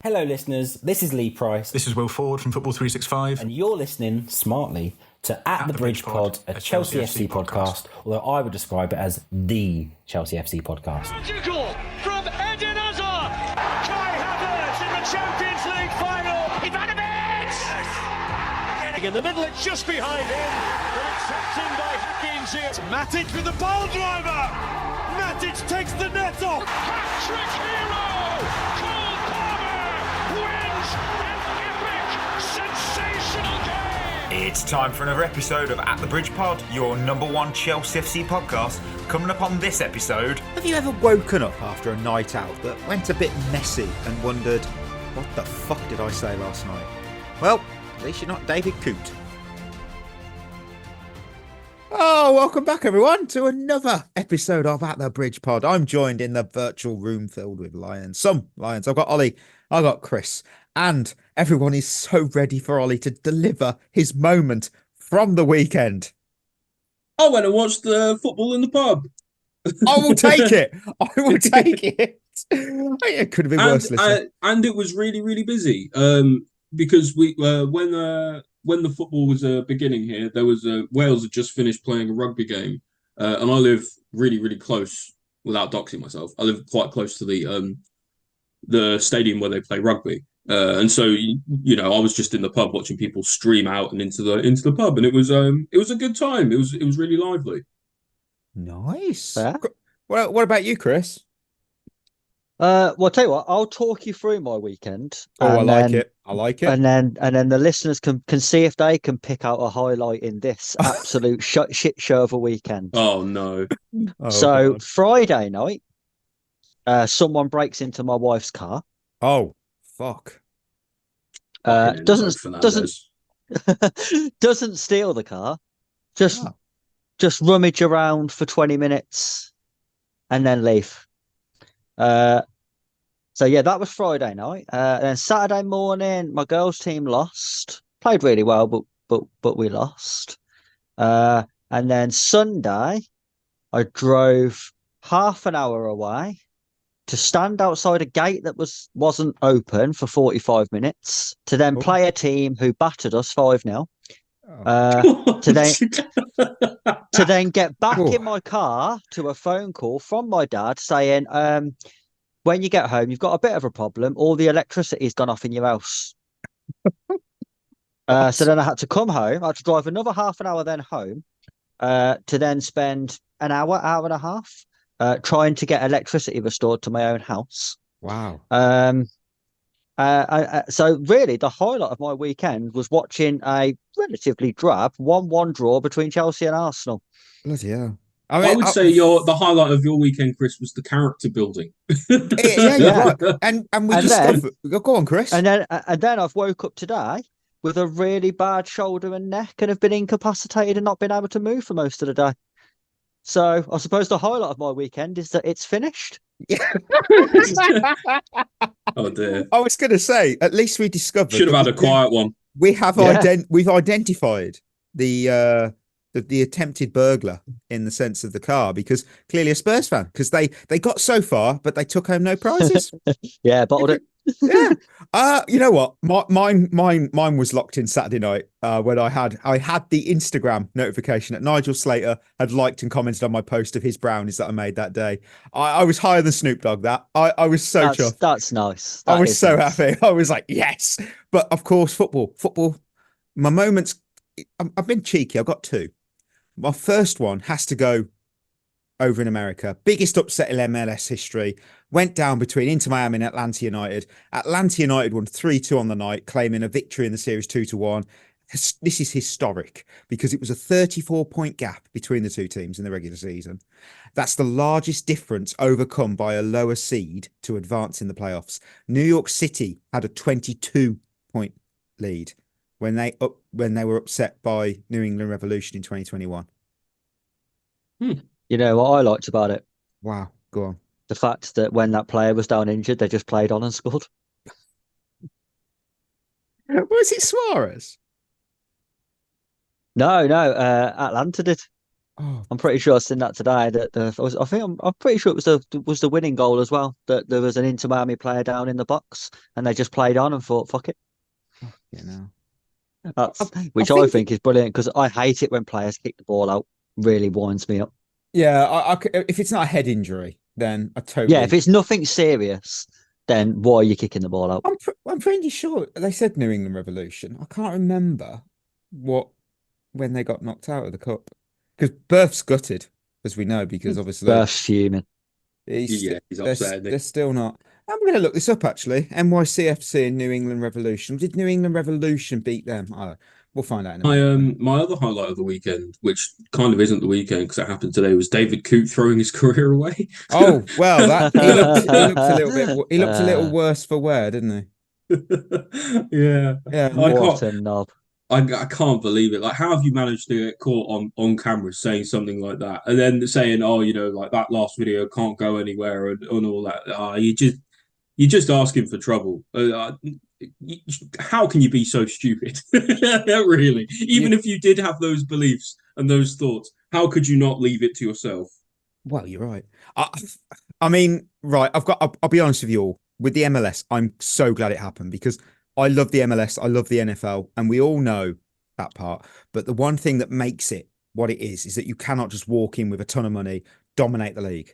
Hello, listeners. This is Lee Price. This is Will Ford from Football 365. And you're listening smartly to At the Bridge Pod, a Chelsea FC podcast, although I would describe it as the Chelsea FC podcast. Magical from Eden Hazard. Kai Havertz in the Champions League final. Ivanovic! In the middle, it's just behind him. But it's tapped in by Hakim. Matic with the ball driver. Matic takes the net off. Hat-trick hero. Cole Palmer wins an epic, sensational game. It's time for another episode of At the Bridge Pod, your number one Chelsea FC podcast. Coming up on this episode... Have you ever woken up after a night out that went a bit messy and wondered, what the fuck did I say last night? Well, at least you're not David Coote. Oh, welcome back everyone to another episode of At the Bridge Pod. I'm joined in the virtual room filled with lions. Some lions. I've got Ollie, I've got Chris, and everyone is so ready for Ollie to deliver his moment from the weekend. I went and watched the football in the pub. I will take it. I will take it. It could have been worse. And it was really, really busy. Because we when the football was beginning here, there was Wales had just finished playing a rugby game, and I live really, really close. Without doxing myself, I live quite close to the stadium where they play rugby, and so you know I was just in the pub watching people stream out and into the pub, and it was a good time. It was really lively. Nice. Well, what about you, Chris? Well, I'll tell you what, I'll talk you through my weekend. I like it. And then the listeners can see if they can pick out a highlight in this absolute shit show of a weekend. Oh no. So God. Friday night, someone breaks into my wife's car. Oh, fuck. Doesn't steal the car. Just rummage around for 20 minutes and then leave. So yeah, that was Friday night. Then Saturday morning, my girls' team lost. Played really well, but we lost. And then Sunday, I drove half an hour away to stand outside a gate that wasn't open for 45 minutes to then play a team who battered us 5-0. To then get back in my car to a phone call from my dad saying, when you get home, you've got a bit of a problem. All the electricity's gone off in your house. So then I had to come home. I had to drive another half an hour then home to then spend an hour and a half trying to get electricity restored to my own house. Wow. So really, the highlight of my weekend was watching a relatively drab 1-1 draw between Chelsea and Arsenal. Bloody hell. I would say the highlight of your weekend, Chris, was the character building. Yeah, you're right. And we discovered. Go on, Chris. And then I've woke up today with a really bad shoulder and neck and have been incapacitated and not been able to move for most of the day. So I suppose the highlight of my weekend is that it's finished. Oh dear! I was going to say, at least we discovered. Should have had a quiet one. We have we've identified the attempted burglar in the sense of the car, because clearly a Spurs fan, because they got so far, but they took home no prizes. Yeah, bottled it. Yeah. You know what? Mine was locked in Saturday night when I had the Instagram notification that Nigel Slater had liked and commented on my post of his brownies that I made that day. I was higher than Snoop Dogg. I was so chuffed. That's nice. I was so happy. I was like, yes. But of course, football. My moments. I've been cheeky. I've got two. My first one has to go over in America. Biggest upset in MLS history. Went down between Inter Miami and Atlanta United. Atlanta United won 3-2 on the night, claiming a victory in the series 2-1. This is historic because it was a 34-point gap between the two teams in the regular season. That's the largest difference overcome by a lower seed to advance in the playoffs. New York City had a 22-point lead when they were upset by New England Revolution in 2021. You know what I liked about it? Wow, go on. The fact that when that player was down injured, they just played on and scored. Was it Suarez? No, Atlanta did. Oh, I'm pretty sure I seen that today. I'm pretty sure it was the winning goal as well. That there was an Inter Miami player down in the box, and they just played on and thought, "Fuck it." you know. Which I think is brilliant because I hate it when players kick the ball out. Really winds me up. Yeah, if it's not a head injury, then I totally. Yeah, if it's nothing serious, then why are you kicking the ball out? I'm pretty sure they said New England Revolution. I can't remember when they got knocked out of the cup because Berth's gutted, as we know, because obviously Burst fuming. He's upset. they're still not. I'm going to look this up actually. NYCFC and New England Revolution. Did New England Revolution beat them? We'll find out in a minute. My other highlight of the weekend, which kind of isn't the weekend because it happened today, was David Coote throwing his career away. Oh well, he looked a little worse for wear, didn't he? Yeah. What a knob. I can't believe it. Like, how have you managed to get caught on camera saying something like that, and then saying, "Oh, like that last video can't go anywhere," and all that? You're just asking for trouble. How can you be so stupid? Really? Even if you did have those beliefs and those thoughts, how could you not leave it to yourself? Well, you're right. I mean, right. I'll be honest with you all. With the MLS, I'm so glad it happened because I love the MLS. I love the NFL, and we all know that part. But the one thing that makes it what it is that you cannot just walk in with a ton of money, dominate the league.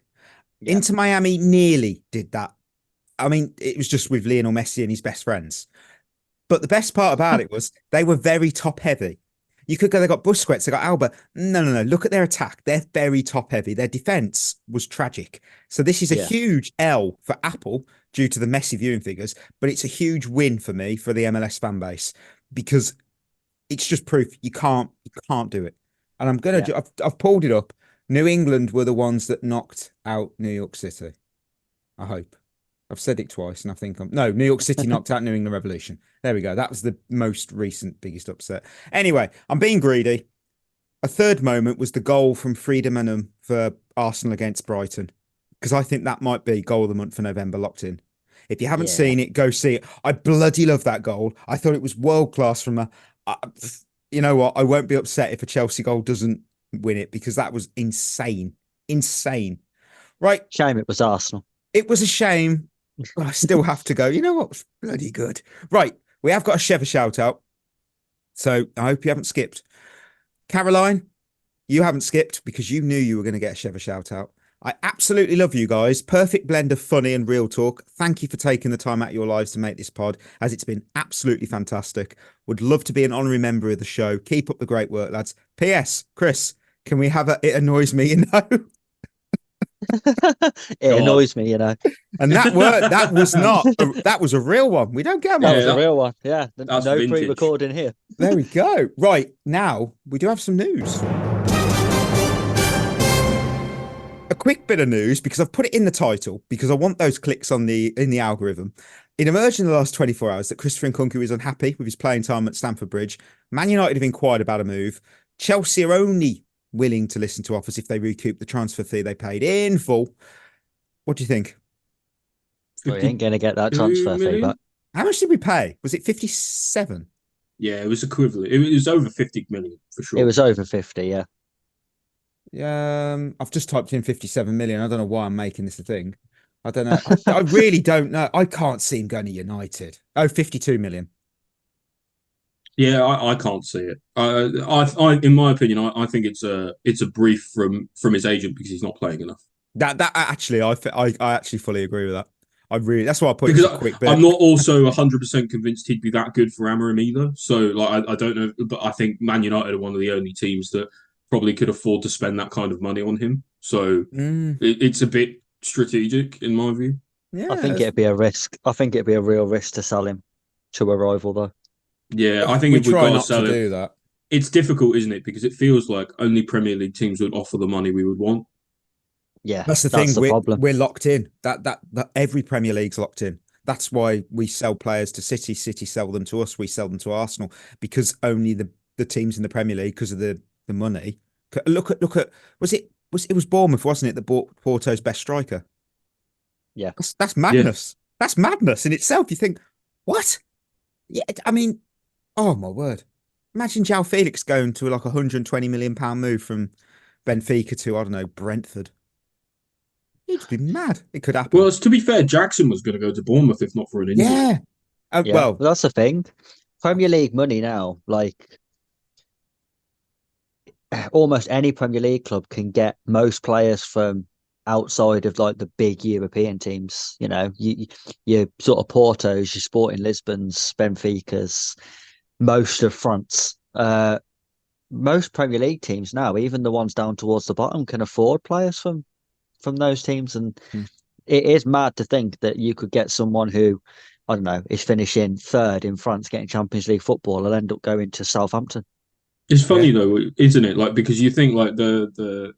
Yeah. Inter Miami nearly did that. I mean, it was just with Lionel Messi and his best friends. But the best part about it was they were very top heavy. You could go, they got Busquets, they got Alba. No. Look at their attack. They're very top heavy. Their defense was tragic. So this is a huge L for Apple due to the Messi viewing figures, but it's a huge win for me, for the MLS fan base, because it's just proof you can't do it. And I've pulled it up. New England were the ones that knocked out New York City. I hope. I've said it twice, and I think New York City knocked out New England Revolution. There we go. That was the most recent biggest upset. Anyway, I'm being greedy. A third moment was the goal from Frieda Manum for Arsenal against Brighton, because I think that might be goal of the month for November, locked in. If you haven't seen it, go see it. I bloody love that goal. I thought it was world class from a. You know what? I won't be upset if a Chelsea goal doesn't win it, because that was insane. Right? Shame it was Arsenal. It was a shame. But I still have to go, you know what? Bloody good. Right. We have got a Shevva shout out. So I hope you haven't skipped. Caroline, you haven't skipped because you knew you were going to get a Shevva shout out. I absolutely love you guys. Perfect blend of funny and real talk. Thank you for taking the time out of your lives to make this pod, as it's been absolutely fantastic. Would love to be an honorary member of the show. Keep up the great work, lads. P.S. Chris, can we have It Annoys Me, you know? It annoys me, you know. And that was a real one. We don't get them. That was a real one. Yeah. That's no vintage. pre-recording here. There we go. Right, now we do have some news. A quick bit of news, because I've put it in the title because I want those clicks in the algorithm. It emerged in the last 24 hours that Christopher Nkunku is unhappy with his playing time at Stamford Bridge. Man United have inquired about a move. Chelsea are only willing to listen to offers if they recoup the transfer fee they paid in full. What do you think? We ain't going to get that transfer fee back. How much did we pay? Was it 57? Yeah, it was equivalent. It was over 50 million for sure. It was over 50, yeah. I've just typed in 57 million. I don't know why I'm making this a thing. I don't know. I really don't know. I can't see him going to United. 52 million. Yeah, I can't see it. I in my opinion, I think it's a brief from his agent because he's not playing enough. That actually, I actually fully agree with that. That's why I put it as a quick bit. I'm not also 100% convinced he'd be that good for Amorim either. So like, I don't know, but I think Man United are one of the only teams that probably could afford to spend that kind of money on him. So it's a bit strategic in my view. Yeah, I think it'd be a risk. I think it'd be a real risk to sell him to a rival, though. Yeah, I think if we've got to sell do that, it's difficult, isn't it? Because it feels like only Premier League teams would offer the money we would want. Yeah, that's the thing. We're locked in. That every Premier League's locked in. That's why we sell players to City. City sell them to us. We sell them to Arsenal, because only the teams in the Premier League, because of the money. Look at it was Bournemouth, wasn't it, that bought Porto's best striker? Yeah, that's madness. Yeah. That's madness in itself. You think, what? Yeah, I mean, oh my word! Imagine João Felix going to like £120 million move from Benfica to, I don't know, Brentford. It'd be mad. It could happen. Well, to be fair, Jackson was going to go to Bournemouth if not for an injury. Yeah. Well, that's the thing. Premier League money now, like almost any Premier League club can get most players from outside of like the big European teams. You know, your sort of Portos, your Sporting Lisbon's, Benfica's, most of France. Most Premier League teams now, even the ones down towards the bottom, can afford players from those teams, and it is mad to think that you could get someone who, I don't know, is finishing third in France, getting Champions League football, and end up going to Southampton. It's funny though, isn't it? Like, because you think like the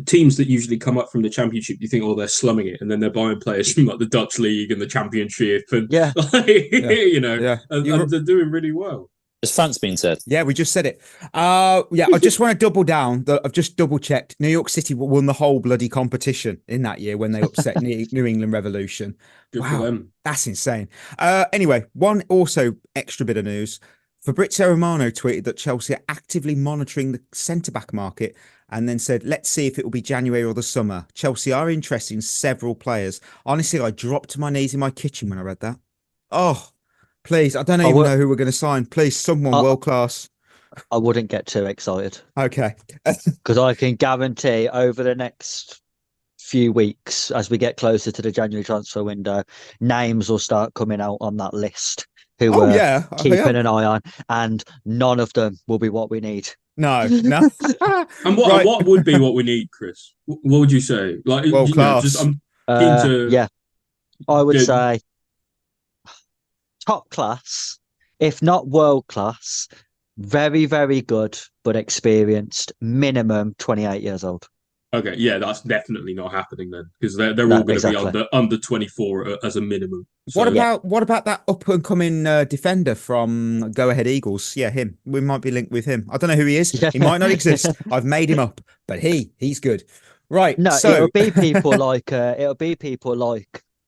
teams that usually come up from the Championship, you think, oh, they're slumming it, and then they're buying players from like the Dutch League and the Championship, and you know, and they're doing really well. Has France been said? Yeah, we just said it. I just want to double down. I've just double checked. New York City won the whole bloody competition in that year when they upset New England Revolution. Good for them. That's insane. Anyway, one also extra bit of news. Fabrizio Romano tweeted that Chelsea are actively monitoring the centre-back market and then said, let's see if it will be January or the summer. Chelsea are interested in several players. Honestly, I dropped to my knees in my kitchen when I read that. Oh, please. I don't even know who we're going to sign. Please, someone world-class. I wouldn't get too excited. Okay. Because I can guarantee over the next few weeks, as we get closer to the January transfer window, names will start coming out on that list who we're keeping an eye on, and none of them will be what we need. No. And what would be what we need, Chris? What would you say? Like, world class. I'm keen to... Yeah, I would say top class, if not world class, very, very good, but experienced, minimum 28 years old. Okay, yeah, that's definitely not happening then, because they're all going to be under 24 as a minimum. So, what about that up and coming defender from Go Ahead Eagles? Yeah, him. We might be linked with him. I don't know who he is. He might not exist. I've made him up, but he's good. Right. No, so it'll be people like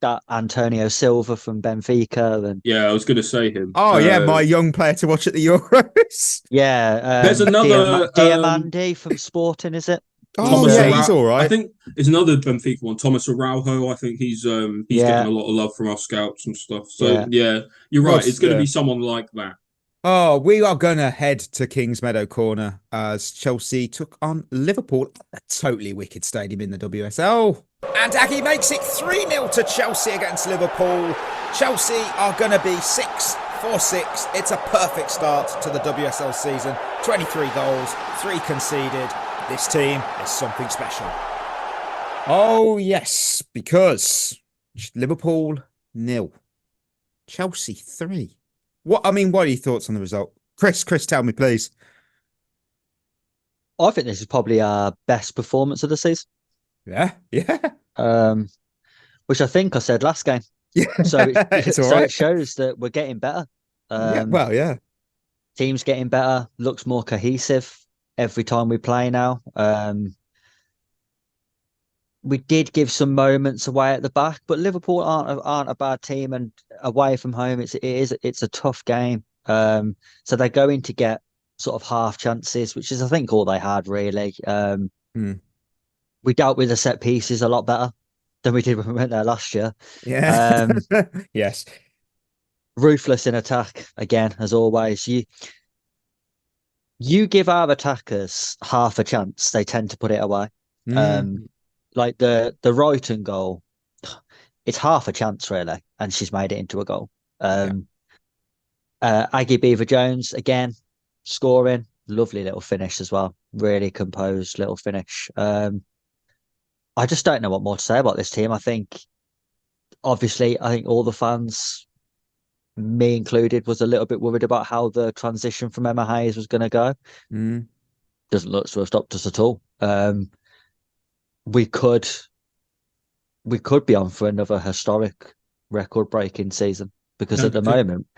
that Antonio Silva from Benfica, and yeah, I was going to say him. Oh yeah, my young player to watch at the Euros. Yeah, there's another Diamandi from Sporting, is it? Oh yeah, he's all right. I think it's another Benfica one, Thomas Araujo. I think he's getting a lot of love from our scouts and stuff. So yeah you're right. It's going to be someone like that. Oh, we are going to head to Kingsmeadow Corner as Chelsea took on Liverpool at a totally wicked stadium in the WSL. And Aggie makes it 3-0 to Chelsea against Liverpool. Chelsea are going to be 6-4-6. It's a perfect start to the WSL season. 23 goals, 3 conceded. This team is something special. Oh, yes, because Liverpool 0, Chelsea 3. What are your thoughts on the result? Chris, tell me, please. I think this is probably our best performance of the season. Yeah. Which I think I said last game. Yeah, so it shows that we're getting better. Team's getting better, looks more cohesive every time we play now. We did give some moments away at the back, but Liverpool aren't a bad team, and away from home it's a tough game. So they're going to get sort of half chances, which is I think all they had really. We dealt with the set pieces a lot better than we did when we went there last year. Yeah. Yes. Ruthless in attack again, as always. You give our attackers half a chance, they tend to put it away. Like the Brighton goal, it's half a chance really, and she's made it into a goal. Aggie Beaver-Jones again scoring, lovely little finish as well, really composed little finish. I just don't know what more to say about this team. I think all the fans, me included, was a little bit worried about how the transition from Emma Hayes was going to go. Doesn't look to have stopped us at all. We could be on for another historic record-breaking season, because at the moment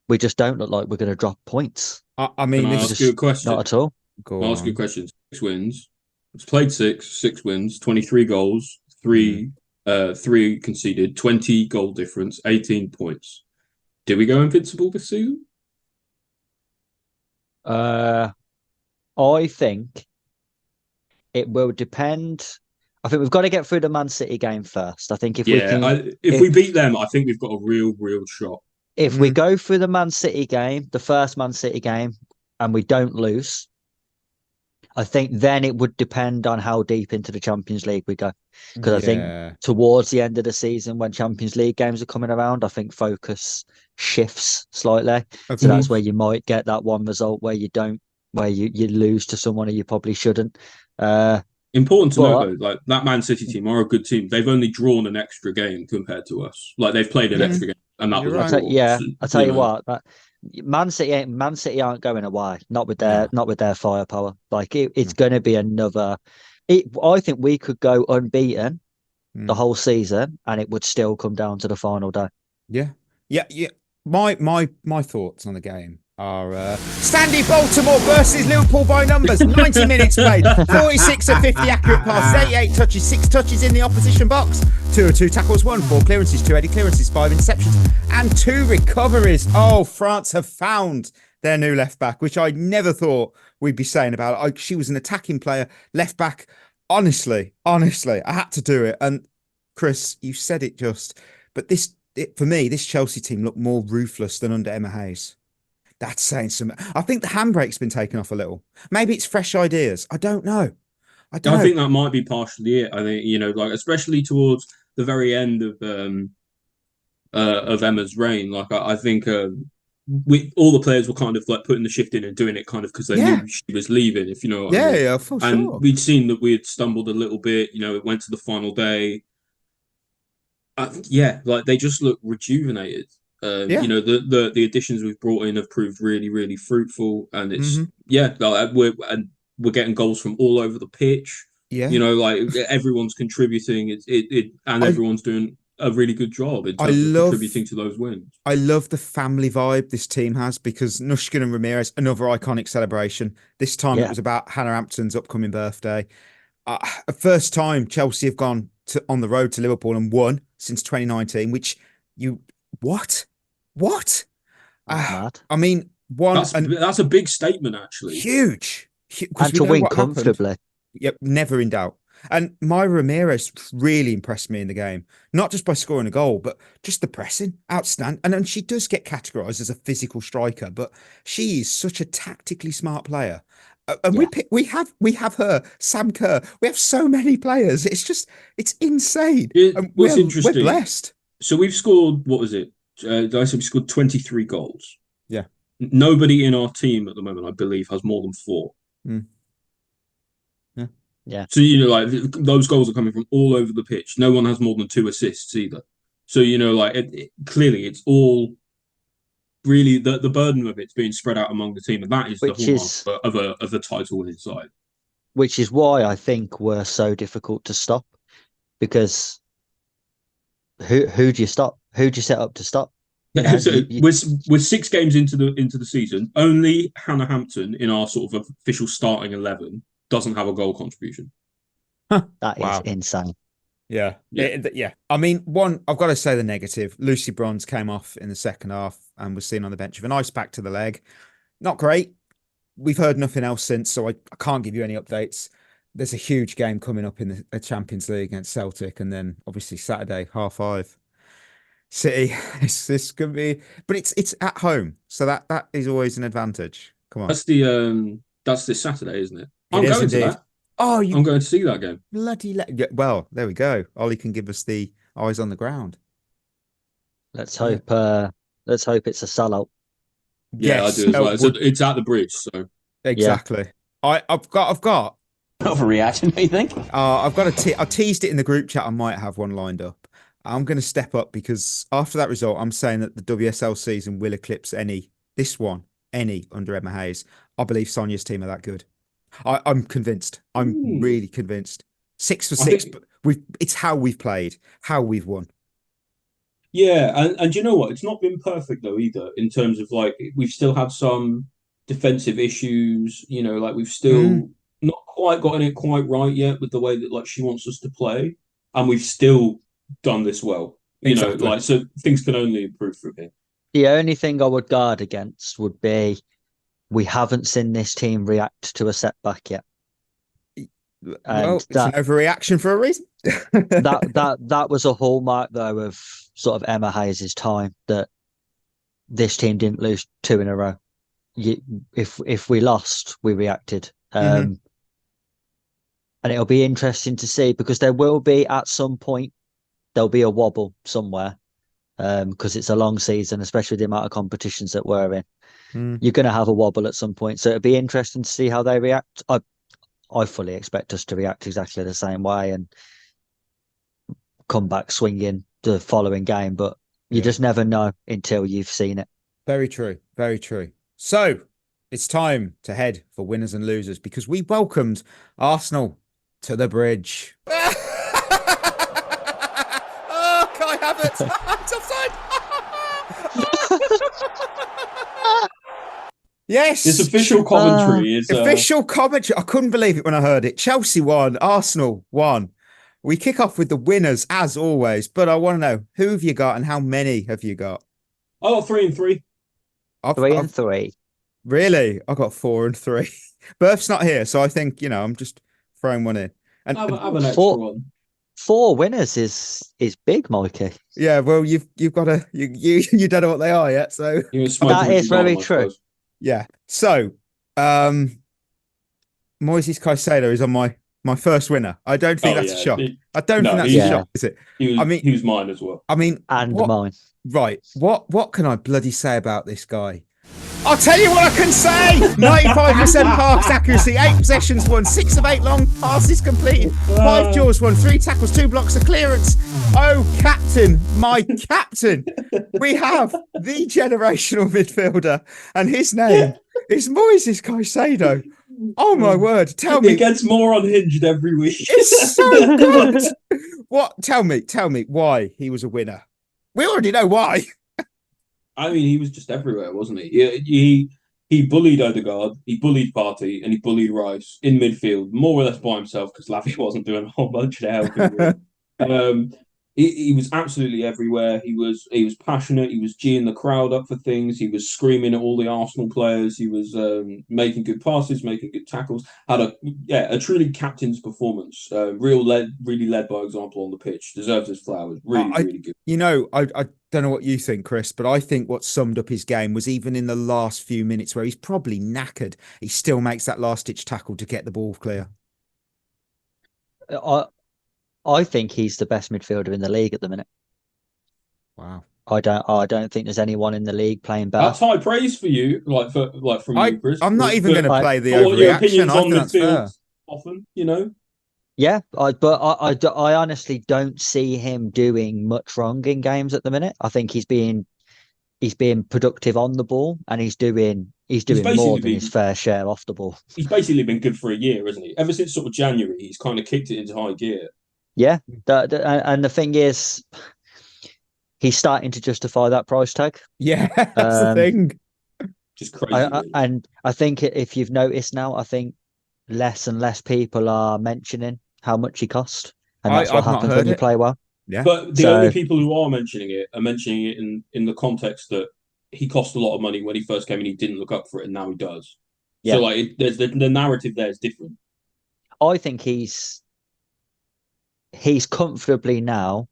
we just don't look like we're going to drop points. Can I ask you a question? Not at all. I'll ask you a question. 6 wins. It's played 6 wins, 23 goals, 3 conceded, 20 goal difference, 18 points. Did we go invincible this season? I think it will depend. I think we've got to get through the Man City game first. I think if we beat them, I think we've got a real shot. If we go through the Man City game, the first Man City game, and we don't lose, I think then it would depend on how deep into the Champions League we go. Because I think towards the end of the season, when Champions League games are coming around, I think focus shifts slightly. So that's where you might get that one result where you lose to someone who you probably shouldn't. Important to note, though, like that Man City team are a good team. They've only drawn an extra game compared to us. Like they've played an extra game, and that was right. I tell you what, Man City aren't going away. Not with their firepower. Like it's going to be another. I think we could go unbeaten the whole season, and it would still come down to the final day. Yeah. My thoughts on the game are Standy Baltimore versus Liverpool by numbers. 90 minutes played, 46 of 50 accurate passes, 88 touches, 6 touches in the opposition box, 2 of 2 tackles, 1, 4 clearances, 2 headed clearances, 5 interceptions, and 2 recoveries. Oh, France have found their new left back, which I never thought we'd be saying about it. She was an attacking player, left back. Honestly, I had to do it. And Chris, you said it just, but for me, this Chelsea team looked more ruthless than under Emma Hayes. That's saying something. I think the handbrake's been taken off a little. Maybe it's fresh ideas. I don't know. I think that might be partially it. I think, like especially towards the very end of Emma's reign, like I think all the players were kind of like putting the shift in and doing it kind of because they knew she was leaving, if you know what I mean. Yeah, for sure. And we'd seen that we had stumbled a little bit. It went to the final day. Like they just look rejuvenated. The additions we've brought in have proved really, really fruitful, and it's like we're getting goals from all over the pitch. Yeah, like everyone's contributing. Everyone's doing a really good job in terms of contributing to those wins. I love the family vibe this team has because Nushkin and Ramirez, another iconic celebration. This time it was about Hannah Hampton's upcoming birthday. First time Chelsea have gone on the road to Liverpool and won since 2019, which what? Mad. I mean, that's a big statement, actually. Huge. And to win comfortably. Happened. Yep, never in doubt. And Myra Ramirez really impressed me in the game, not just by scoring a goal, but just the pressing, outstanding. And she does get categorised as a physical striker, but she is such a tactically smart player. And we have her, Sam Kerr. We have so many players. It's insane. What's interesting? We're blessed. So we've scored, what was it? I said we scored 23 goals. Yeah. Nobody in our team at the moment, I believe, has more than 4. Yeah. So, like those goals are coming from all over the pitch. No one has more than 2 assists either. So, clearly it's all really the burden of it's being spread out among the team. And that is the hallmark of a title winning side. Which is why I think we're so difficult to stop, because who do you stop? Who do you set up to stop? We're 6 games into the season. Only Hannah Hampton in our sort of official starting 11 doesn't have a goal contribution. That is insane. Yeah. I mean, I've got to say the negative. Lucy Bronze came off in the second half and was seen on the bench with an ice pack to the leg. Not great. We've heard nothing else since, so I can't give you any updates. There's a huge game coming up in the Champions League against Celtic, and then obviously Saturday 5:30. City. This could be, but it's at home, so that is always an advantage. Come on. That's this Saturday, isn't it? I'm going to that. Oh, I'm going to see that game. Well, there we go. Ollie can give us the eyes on the ground. Let's hope. Let's hope it's a sellout. Yeah, yes, I do as well. It's at the Bridge, so exactly. Yeah. I've got overreaction. You think? I teased it in the group chat. I might have one lined up. I'm going to step up because after that result, I'm saying that the WSL season will eclipse any under Emma Hayes. I believe Sonia's team are that good. I'm convinced. I'm really convinced. 6 for 6, but it's how we've played, how we've won. Yeah, and you know what? It's not been perfect though either. In terms of like we've still had some defensive issues. Like we've still not quite gotten it quite right yet with the way that like she wants us to play, and we've still done this well. Exactly. So things can only improve from here. The only thing I would guard against would be we haven't seen this team react to a setback yet. And It's an overreaction for a reason. that was a hallmark though of sort of Emma Hayes' time, that this team didn't lose 2 in a row. If we lost, we reacted. And it'll be interesting to see, because there will be, at some point, there'll be a wobble somewhere, because it's a long season, especially the amount of competitions that we're in. You're going to have a wobble at some point, so it'll be interesting to see how they react. I fully expect us to react exactly the same way and come back swinging the following game, but you just never know until you've seen it. Very true. Very true. So it's time to head for winners and losers, because we welcomed Arsenal to the bridge. Oh, Kai Havertz! It's offside! Yes! This official commentary is... Official commentary. I couldn't believe it when I heard it. Chelsea won. Arsenal won. We kick off with the winners, as always, but I want to know, who have you got and how many have you got? I got 3 and 3. 3 and 3. Really? I got 4 and 3. Berth's not here, so I think, I'm just throwing one in. And Have an extra one. 4 winners is big, Mikey. Yeah, well, you've got to you don't know what they are yet, so that is very true. Yeah. So, Moises Caicedo is on my first winner. I don't think that's a shock. I don't think that's a shock, is it? He was mine as well. Mine. Right. What can I bloody say about this guy? I'll tell you what I can say. 95% pass accuracy, 8 possessions won, 6 of 8 long passes completed, 5 jaws won, 3 tackles, 2 blocks, a clearance. Oh, captain, my captain. We have the generational midfielder, and his name is Moises Caicedo. Oh my word! Tell me, it gets more unhinged every week. It's so good. What? Tell me why he was a winner. We already know why. I mean, he was just everywhere, wasn't he? He bullied Odegaard, he bullied Partey, and he bullied Rice in midfield, more or less by himself, because Lavia wasn't doing a whole bunch of helping. He was absolutely everywhere. He was passionate. He was geeing the crowd up for things. He was screaming at all the Arsenal players. He was making good passes, making good tackles. Had a truly captain's performance. Really led by example on the pitch. Deserves his flowers. Really good. I don't know what you think, Chris, but I think what summed up his game was, even in the last few minutes where he's probably knackered, he still makes that last-ditch tackle to get the ball clear. I think he's the best midfielder in the league at the minute. Wow. I don't think there's anyone in the league playing better. That's high praise for you, from you, Chris. I'm not even going to play the overreaction. I think that's fair. Often, Yeah, but I honestly don't see him doing much wrong in games at the minute. I think he's being productive on the ball, and he's doing more than his fair share off the ball. He's basically been good for a year, hasn't he? Ever since sort of January, he's kind of kicked it into high gear. Yeah, and the thing is, he's starting to justify that price tag. Yeah, that's the thing. Just crazy. And I think if you've noticed now, I think less and less people are mentioning how much he cost, and that's what happens when you play well. Yeah, but the only people who are mentioning it in the context that he cost a lot of money when he first came and he didn't look up for it, and now he does. Yeah. So there's the narrative there is different. I think he's comfortably now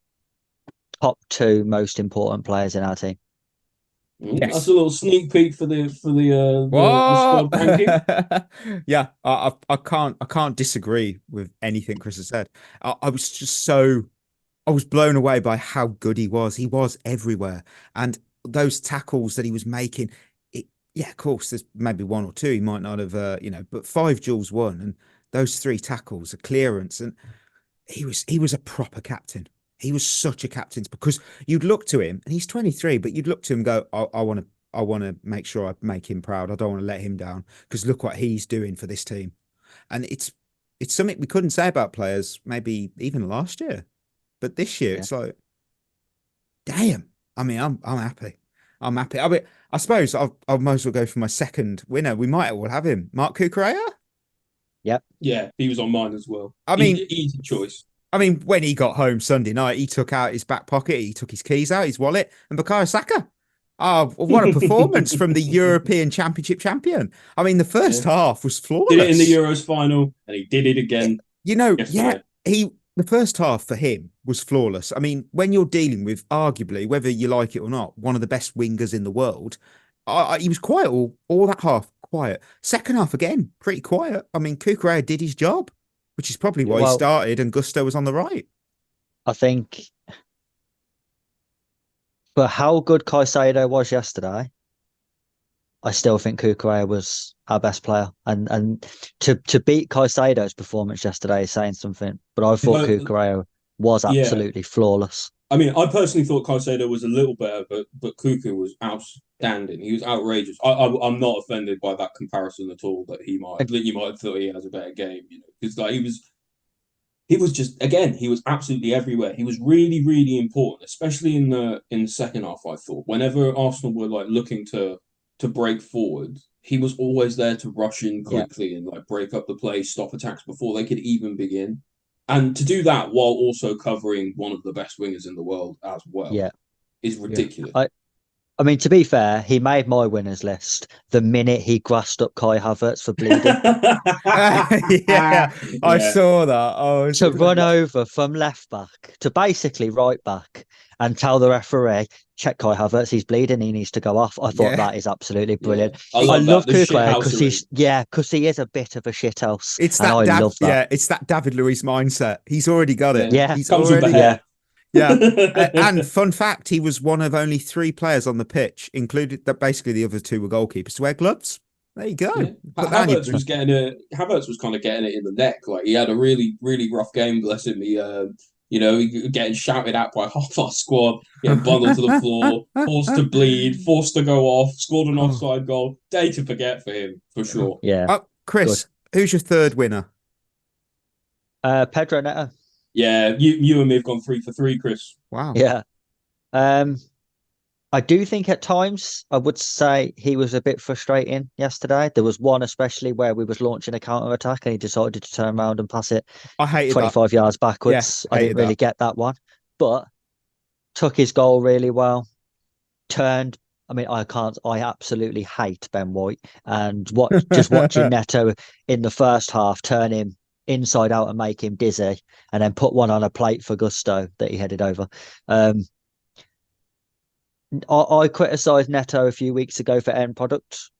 top 2 most important players in our team. Yes. That's a little sneak peek for the squad ranking. Yeah, I can't disagree with anything Chris has said. I was blown away by how good he was. He was everywhere, and those tackles that he was making. Of course, there's maybe 1 or 2 he might not have, but 5 duels won, and those 3 tackles, a clearance, and he was a proper captain. He was such a captain, because you'd look to him, and he's 23, but you'd look to him and go, I want to make sure I make him proud. I don't want to let him down, because look what he's doing for this team. And it's something we couldn't say about players maybe even last year, but this year it's like, damn. I mean, I'm happy. I'm happy. I mean, I suppose I might as well go for my second winner. We might all have him, Mark Cucurella. Yep. Yeah, he was on mine as well. I mean, easy choice. I mean, when he got home Sunday night, he took out his back pocket, he took his keys out, his wallet, and Bukayo Saka. Oh, what a performance from the European Championship champion. I mean, the first half was flawless. Did it in the Euros final, and he did it again yesterday. The first half for him was flawless. I mean, when you're dealing with arguably, whether you like it or not, one of the best wingers in the world, he was quiet all that half, quiet. Second half again, pretty quiet. I mean, Cucurella did his job, which is probably why he started and Gusto was on the right. I think for how good Caicedo was yesterday, I still think Cucurella was our best player. And to beat Caicedo's performance yesterday is saying something. But I thought Cucurella was absolutely flawless. I mean, I personally thought Caicedo was a little better, but Cucu was outstanding. He was outrageous. I'm not offended by that comparison at all. That you might have thought he has a better game, because like he was just, again, he was absolutely everywhere. He was really, really important, especially in the second half. I thought whenever Arsenal were like looking to break forward, he was always there to rush in quickly and like break up the play, stop attacks before they could even begin. And to do that while also covering one of the best wingers in the world as well is ridiculous. I mean, to be fair, he made my winners list the minute he grassed up Kai Havertz for bleeding. I saw that. To run over from left back to basically right back and tell the referee, check Kai Havertz, he's bleeding, he needs to go off. I thought that is absolutely brilliant. I love Cucurella because he is a bit of a shithouse. It's that it's that David Luiz mindset. He's already got it. Yeah, he's already and fun fact, he was one of only 3 players on the pitch, included that basically the other 2 were goalkeepers, to wear gloves. There you go. Havertz was kind of getting it in the neck. Like, he had a really, really rough game, bless him. He getting shouted at by half our squad, getting bundled to the floor, forced to bleed, forced to go off, scored an offside goal. Day to forget for him, for sure. Yeah. Chris, who's your third winner? Pedro Neto. Yeah, you and me have gone 3 for 3, Chris. Wow. Yeah. I do think at times I would say he was a bit frustrating yesterday. There was one especially where we was launching a counter attack and he decided to turn around and pass it 25 yards backwards. I didn't really get that one, but took his goal really well. Turned. I mean, I absolutely hate Ben White, and just watching Neto in the first half turn him inside out and make him dizzy, and then put one on a plate for Gusto that he headed over. I criticised Neto a few weeks ago for end product.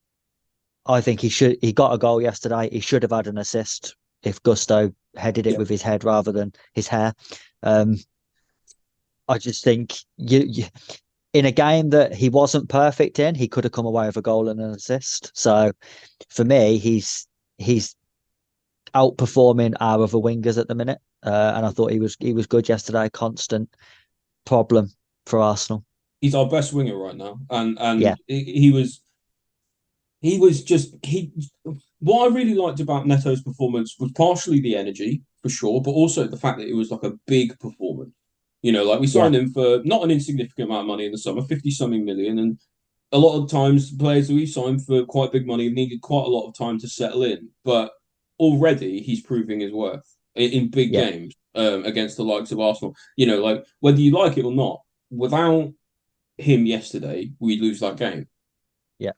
I think he got a goal yesterday. He should have had an assist if Gusto headed it with his head rather than his hair. I just think in a game that he wasn't perfect in, he could have come away with a goal and an assist. So for me, he's outperforming our other wingers at the minute, and I thought he was good yesterday. Constant problem for Arsenal. He's our best winger right now, and he was what I really liked about Neto's performance was partially the energy for sure, but also the fact that it was like a big performance. Like we signed him for not an insignificant amount of money in the summer, 50-something million, and a lot of times players that we signed for quite big money needed quite a lot of time to settle in, but already he's proving his worth in big games against the likes of Arsenal. Like whether you like it or not, without him yesterday, we lose that game. Yeah.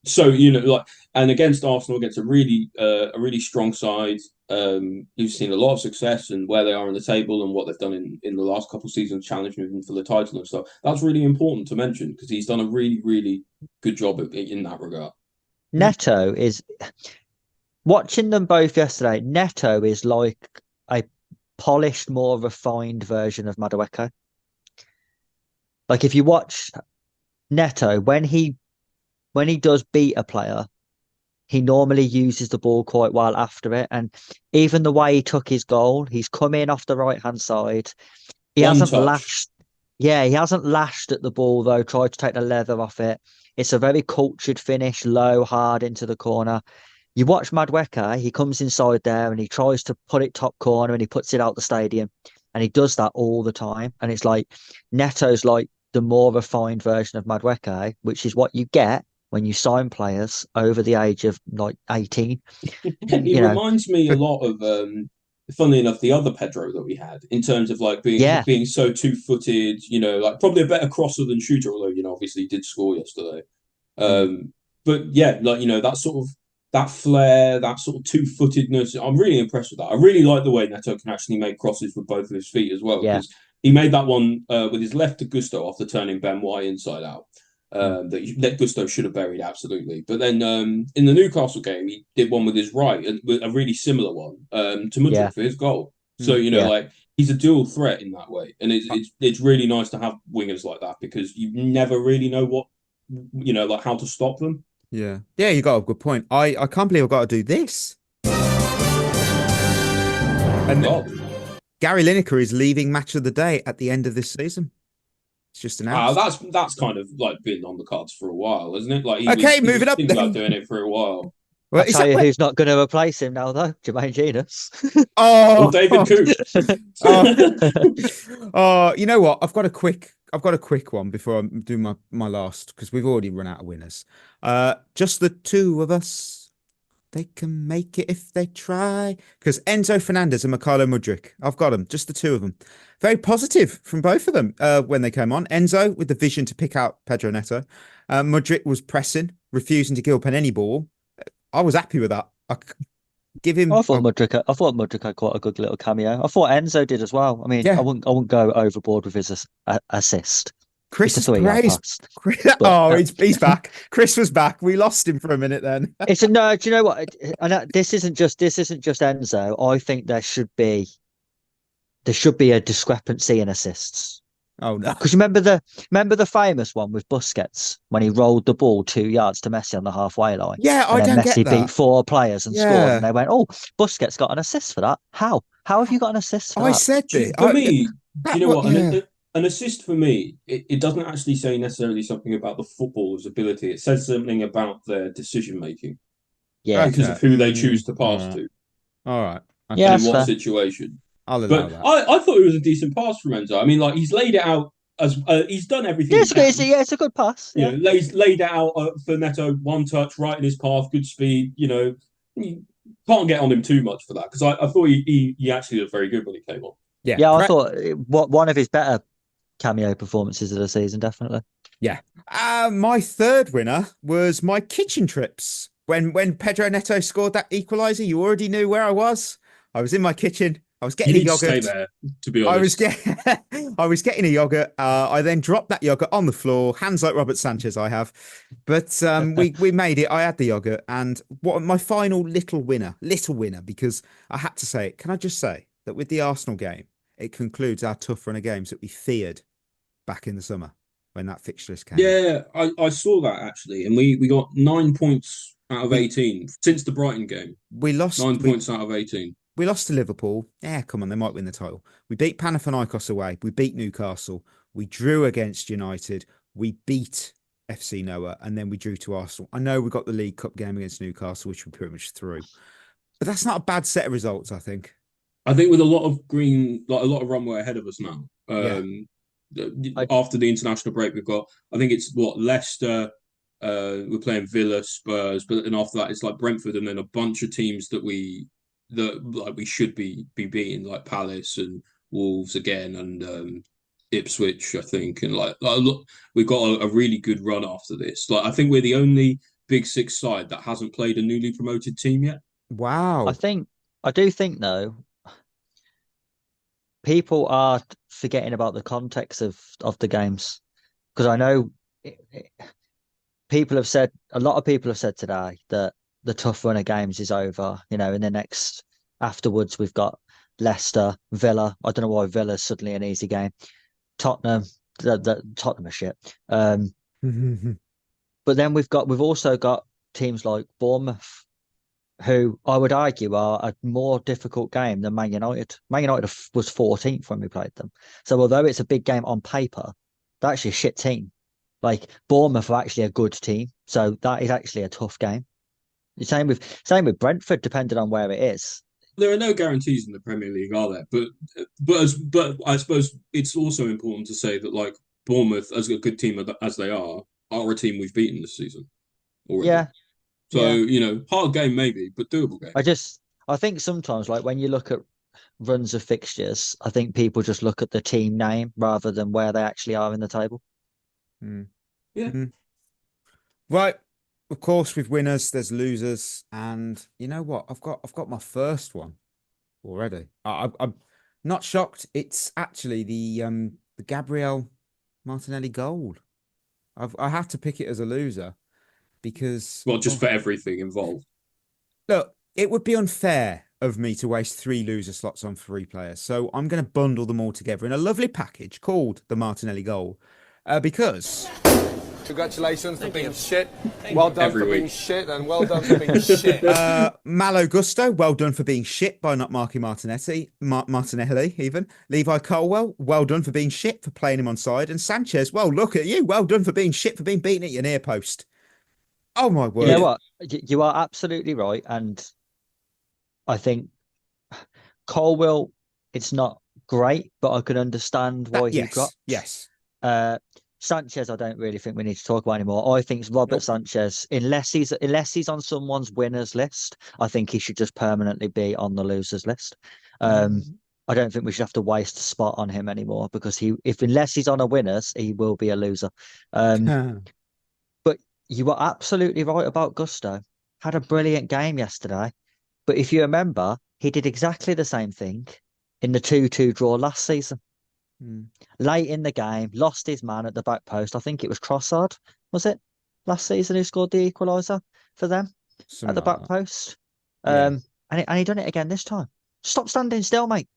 So and against Arsenal, against a really strong side, who've seen a lot of success and where they are in the table and what they've done in the last couple of seasons, challenging them for the title and stuff. That's really important to mention because he's done a really, really good job in that regard. Neto is watching them both yesterday. Neto is like a polished, more refined version of Madueke. Like if you watch Neto, when he does beat a player, he normally uses the ball quite well after it. And even the way he took his goal, he's come in off the right-hand side. He hasn't lashed at the ball, though, tried to take the leather off it. It's a very cultured finish, low, hard into the corner. You watch Madueke, he comes inside there and he tries to put it top corner and he puts it out the stadium. And he does that all the time. And it's like Neto's like the more refined version of Madueke, which is what you get when you sign players over the age of like 18. He reminds me a lot of, funnily enough, the other Pedro that we had in terms of like being so two-footed, like probably a better crosser than shooter, although, obviously he did score yesterday. But yeah, like, that sort of that flair, that sort of two-footedness. I'm really impressed with that. I really like the way Neto can actually make crosses with both of his feet as well, because he made that one with his left to Gusto after turning Ben White inside out. That Gusto should have buried absolutely. But then in the Newcastle game, he did one with his right, a really similar one to Mudryk for his goal. So like he's a dual threat in that way, and it's really nice to have wingers like that, because you never really know what like how to stop them. Yeah, you got a good point. I can't believe I've got to do this. And Gary Lineker is leaving Match of the Day at the end of this season. It's just announced. That's kind of like been on the cards for a while, isn't it? Like moving up. Thinking about doing it for a while. Well, I'll tell you who's not going to replace him now, though. Jermaine Genius. David Coote. You know what? I've got a quick one before I do my last, because we've already run out of winners. Just the two of us. They can make it if they try. Because Enzo Fernandez and Mykhailo Mudryk, I've got them. Just the two of them. Very positive from both of them when they came on. Enzo with the vision to pick out Pedro Neto. Mudryk was pressing, refusing to give up on any ball. I was happy with that. I give him. I thought Mudryk had quite a good little cameo. I thought Enzo did as well. I mean, I wouldn't go overboard with his assist. Chris is praised. He's back. Chris was back. We lost him for a minute then. Do you know what? This isn't just Enzo. I think there should be a discrepancy in assists. Oh no! Because remember the famous one with Busquets when he rolled the ball 2 yards to Messi on the halfway line. Yeah, I don't get that. Messi beat 4 players and scored, and they went, "Oh, Busquets got an assist for that." How have you got an assist for that? I said this. For me, you know what? Yeah. An assist for me, it doesn't actually say necessarily something about the footballer's ability. It says something about their decision making. Yeah, because of who they choose to pass to. All right. Okay. Yeah, in what situation? I'll allow that. I thought it was a decent pass from Enzo. I mean, like, he's laid it out as he's done everything. It's a good pass. Yeah, laid it out for Neto, one touch, right in his path, good speed. You can't get on him too much for that, because I thought he actually looked very good when he came on. Yeah, I thought one of his better cameo performances of the season, definitely. Yeah. My third winner was my kitchen trips. When Pedro Neto scored that equaliser, you already knew where I was. I was in my kitchen. I was getting a yogurt. Stay there, to be honest. I was getting a yogurt. I then dropped that yogurt on the floor, hands like Robert Sanchez. I have, but we made it. I had the yogurt, and what my final little winner, because I had to say it. Can I just say that with the Arsenal game, it concludes our tough run of games that we feared back in the summer when that fixture list came. Yeah, I saw that actually, and we got 9 points out of 18 since the Brighton game. We lost 9 points out of 18. We lost to Liverpool. Yeah, come on, they might win the title. We beat Panathinaikos away. We beat Newcastle. We drew against United. We beat FC Noah, and then we drew to Arsenal. I know we got the League Cup game against Newcastle, which we pretty much threw, but that's not a bad set of results, I think. I think with a lot of runway ahead of us now. After the international break, we've got, I think it's Leicester. We're playing Villa, Spurs, but then after that, it's like Brentford, and then a bunch of teams that we should be beating, like Palace and Wolves again, and Ipswich, I think, and look, we've got a really good run after this. Like, I think we're the only Big Six side that hasn't played a newly promoted team yet. Wow. I do think though, people are forgetting about the context of the games, because I know a lot of people have said today that the tough run of games is over. In the next afterwards, we've got Leicester, Villa. I don't know why Villa's suddenly an easy game. Tottenham, Tottenham are shit. But then we've also got teams like Bournemouth, who I would argue are a more difficult game than Man United. Man United was 14th when we played them. So although it's a big game on paper, they're actually a shit team. Like, Bournemouth are actually a good team. So that is actually a tough game. Same with Brentford, depending on where it is. There are no guarantees in the Premier League, are there? But I suppose it's also important to say that, like, Bournemouth, as a good team as they are a team we've beaten this season already. Yeah. So, hard game maybe, but doable game. I think sometimes, like, when you look at runs of fixtures, I think people just look at the team name rather than where they actually are in the table. Yeah. Right. of course, with winners, there's losers, and you know what? I've got my first one already. I'm not shocked. It's actually the Gabriel Martinelli goal. I have to pick it as a loser because Well, just for everything involved. look, it would be unfair of me to waste 3 loser slots on 3 players. So I'm going to bundle them all together in a lovely package called the Martinelli goal, because Congratulations for being shit. Well done Every for being week. shit, and well done for being shit. Malo Gusto, well done for being shit by not marking Martinelli even. Levi Colwell, well done for being shit for playing him on side. And Sanchez, well, look at you. Well done for being shit for being beaten at your near post. Oh, my word. You know what? You are absolutely right. And I think Colwell, it's not great, but I can understand why he dropped. Yes. Sanchez, I don't really think we need to talk about anymore. I think Robert Sanchez, unless he's on someone's winners list, I think he should just permanently be on the losers list. I don't think we should have to waste a spot on him anymore because unless he's on a winners, he will be a loser. But you were absolutely right about Gusto. Had a brilliant game yesterday. But if you remember, he did exactly the same thing in the 2-2 draw last season. Late in the game, lost his man at the back post. I think it was Trossard, was it? Last season who scored the equaliser for them at the back post. And he done it again this time. Stop standing still, mate.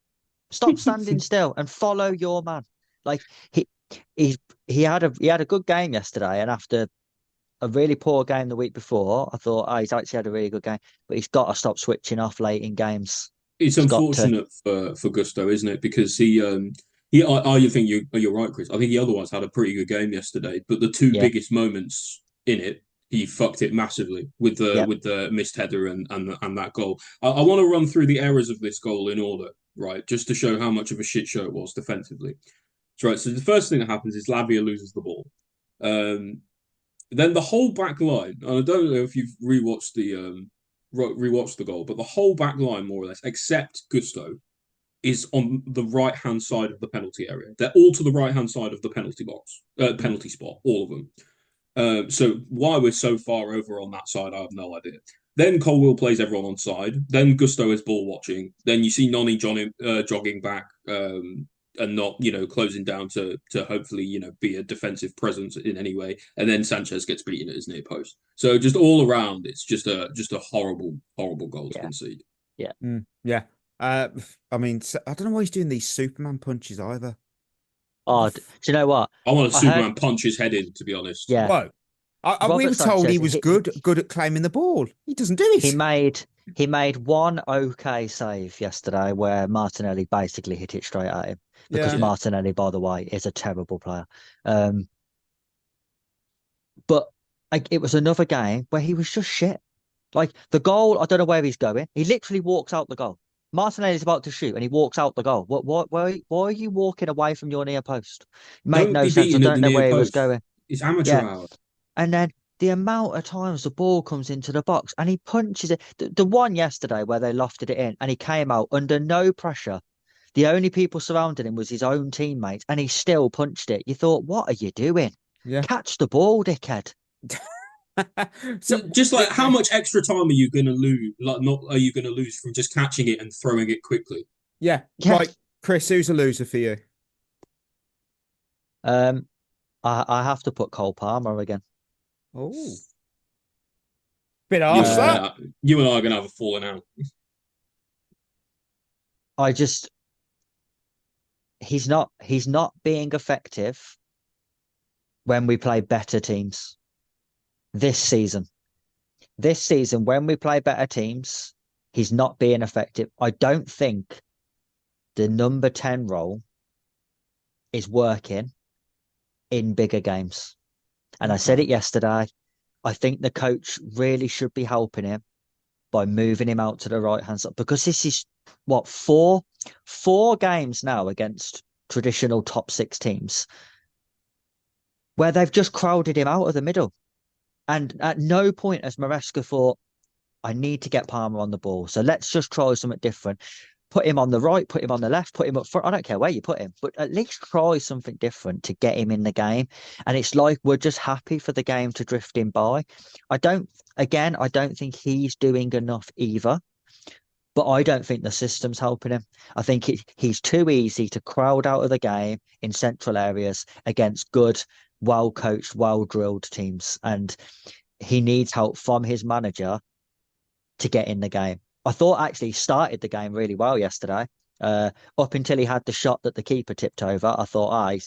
Stop standing still and follow your man. Like he had a good game yesterday, and after a really poor game the week before, I thought, he's actually had a really good game, but he's got to stop switching off late in games. It's unfortunate for Gusto, isn't it? Because I think you're right, Chris. I think he otherwise had a pretty good game yesterday, but the 2 biggest moments in it, he fucked it massively with the missed header and that goal. I want to run through the errors of this goal in order, right? Just to show how much of a shit show it was defensively. Right. So the first thing that happens is Lavia loses the ball. Then the whole back line, and I don't know if you've rewatched the goal, but the whole back line, more or less, except Gusto, is on the right-hand side of the penalty area. They're all to the right-hand side of the penalty spot, all of them. So why we're so far over on that side, I have no idea. Then Colwell plays everyone on side. Then Gusto is ball watching. Then you see Noni jogging back and not, closing down to hopefully, be a defensive presence in any way. And then Sanchez gets beaten at his near post. So just all around, it's just a horrible, horrible goal to concede. Yeah. Yeah. I mean, I don't know why he's doing these Superman punches either. Oh, do you know what? I want to Superman punch his head in, to be honest. Yeah. Whoa. We were told he was good at claiming the ball. He doesn't do it. He made one okay save yesterday where Martinelli basically hit it straight at him. Because Martinelli, by the way, is a terrible player. But it was another game where he was just shit. Like the goal, I don't know where he's going. He literally walks out the goal. Martinelli's about to shoot and he walks out the goal. Why are you walking away from your near post? It made no sense. I don't know where he was going. It's amateur hour. And then the amount of times the ball comes into the box and he punches it. The one yesterday where they lofted it in and he came out under no pressure. The only people surrounding him was his own teammates and he still punched it. You thought, what are you doing? Yeah. Catch the ball, dickhead. So just like how much extra time are you going to lose? Are you going to lose from just catching it and throwing it quickly? Yeah. Right, Chris, who's a loser for you? I have to put Cole Palmer again. Oh, bit harsh that. You and I are going to have a falling out. He's not being effective when we play better teams. This season, when we play better teams, he's not being effective. I don't think the number 10 role is working in bigger games. And I said it yesterday. I think the coach really should be helping him by moving him out to the right-hand side because this is, four games now against traditional top 6 teams where they've just crowded him out of the middle. And at no point has Maresca thought, I need to get Palmer on the ball. So let's just try something different. Put him on the right, put him on the left, put him up front. I don't care where you put him, but at least try something different to get him in the game. And it's like we're just happy for the game to drift him by. I don't think he's doing enough either, but I don't think the system's helping him. I think he's too easy to crowd out of the game in central areas against good, well-coached, well-drilled teams. And he needs help from his manager to get in the game. I thought actually he started the game really well yesterday. Up until he had the shot that the keeper tipped over, I thought,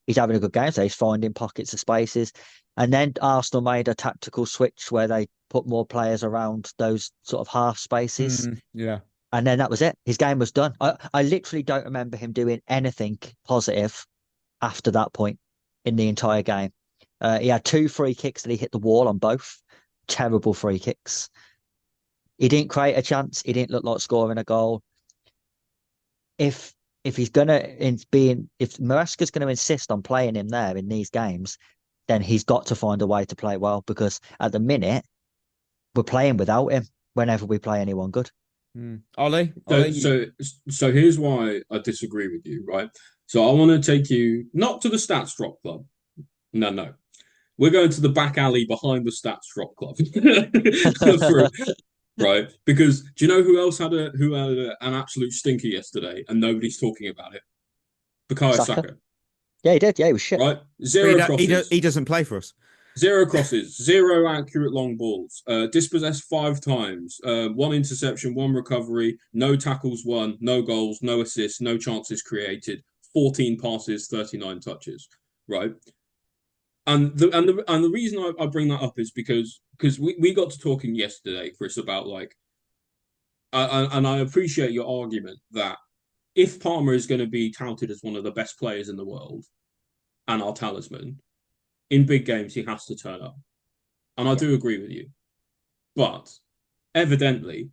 he's having a good game. So he's finding pockets of spaces. And then Arsenal made a tactical switch where they put more players around those sort of half spaces. Yeah. And then that was it. His game was done. I literally don't remember him doing anything positive after that point in the entire game. He had 2 free kicks that he hit the wall on both. Terrible free kicks. He didn't create a chance. He didn't look like scoring a goal. If Maresca's going to insist on playing him there in these games, then he's got to find a way to play well, because at the minute we're playing without him whenever we play anyone good. Ollie? So here's why I disagree with you, right? So I want to take you not to the Stats Drop Club. No. We're going to the back alley behind the Stats Drop Club. Right, because do you know who else had an absolute stinker yesterday and nobody's talking about it? Bukayo Saka. Yeah, he did. Yeah, he was shit. Right, 0 crosses. He doesn't play for us. 0 crosses, 0 accurate long balls, dispossessed 5 times, 1 interception, 1 recovery, no tackles won, no goals, no assists, no chances created, 14 passes, 39 touches. Right. And the reason I bring that up is because we got to talking yesterday, Chris, about and I appreciate your argument that if Palmer is going to be touted as one of the best players in the world and our talisman, in big games he has to turn up. And I do agree with you. But evidently,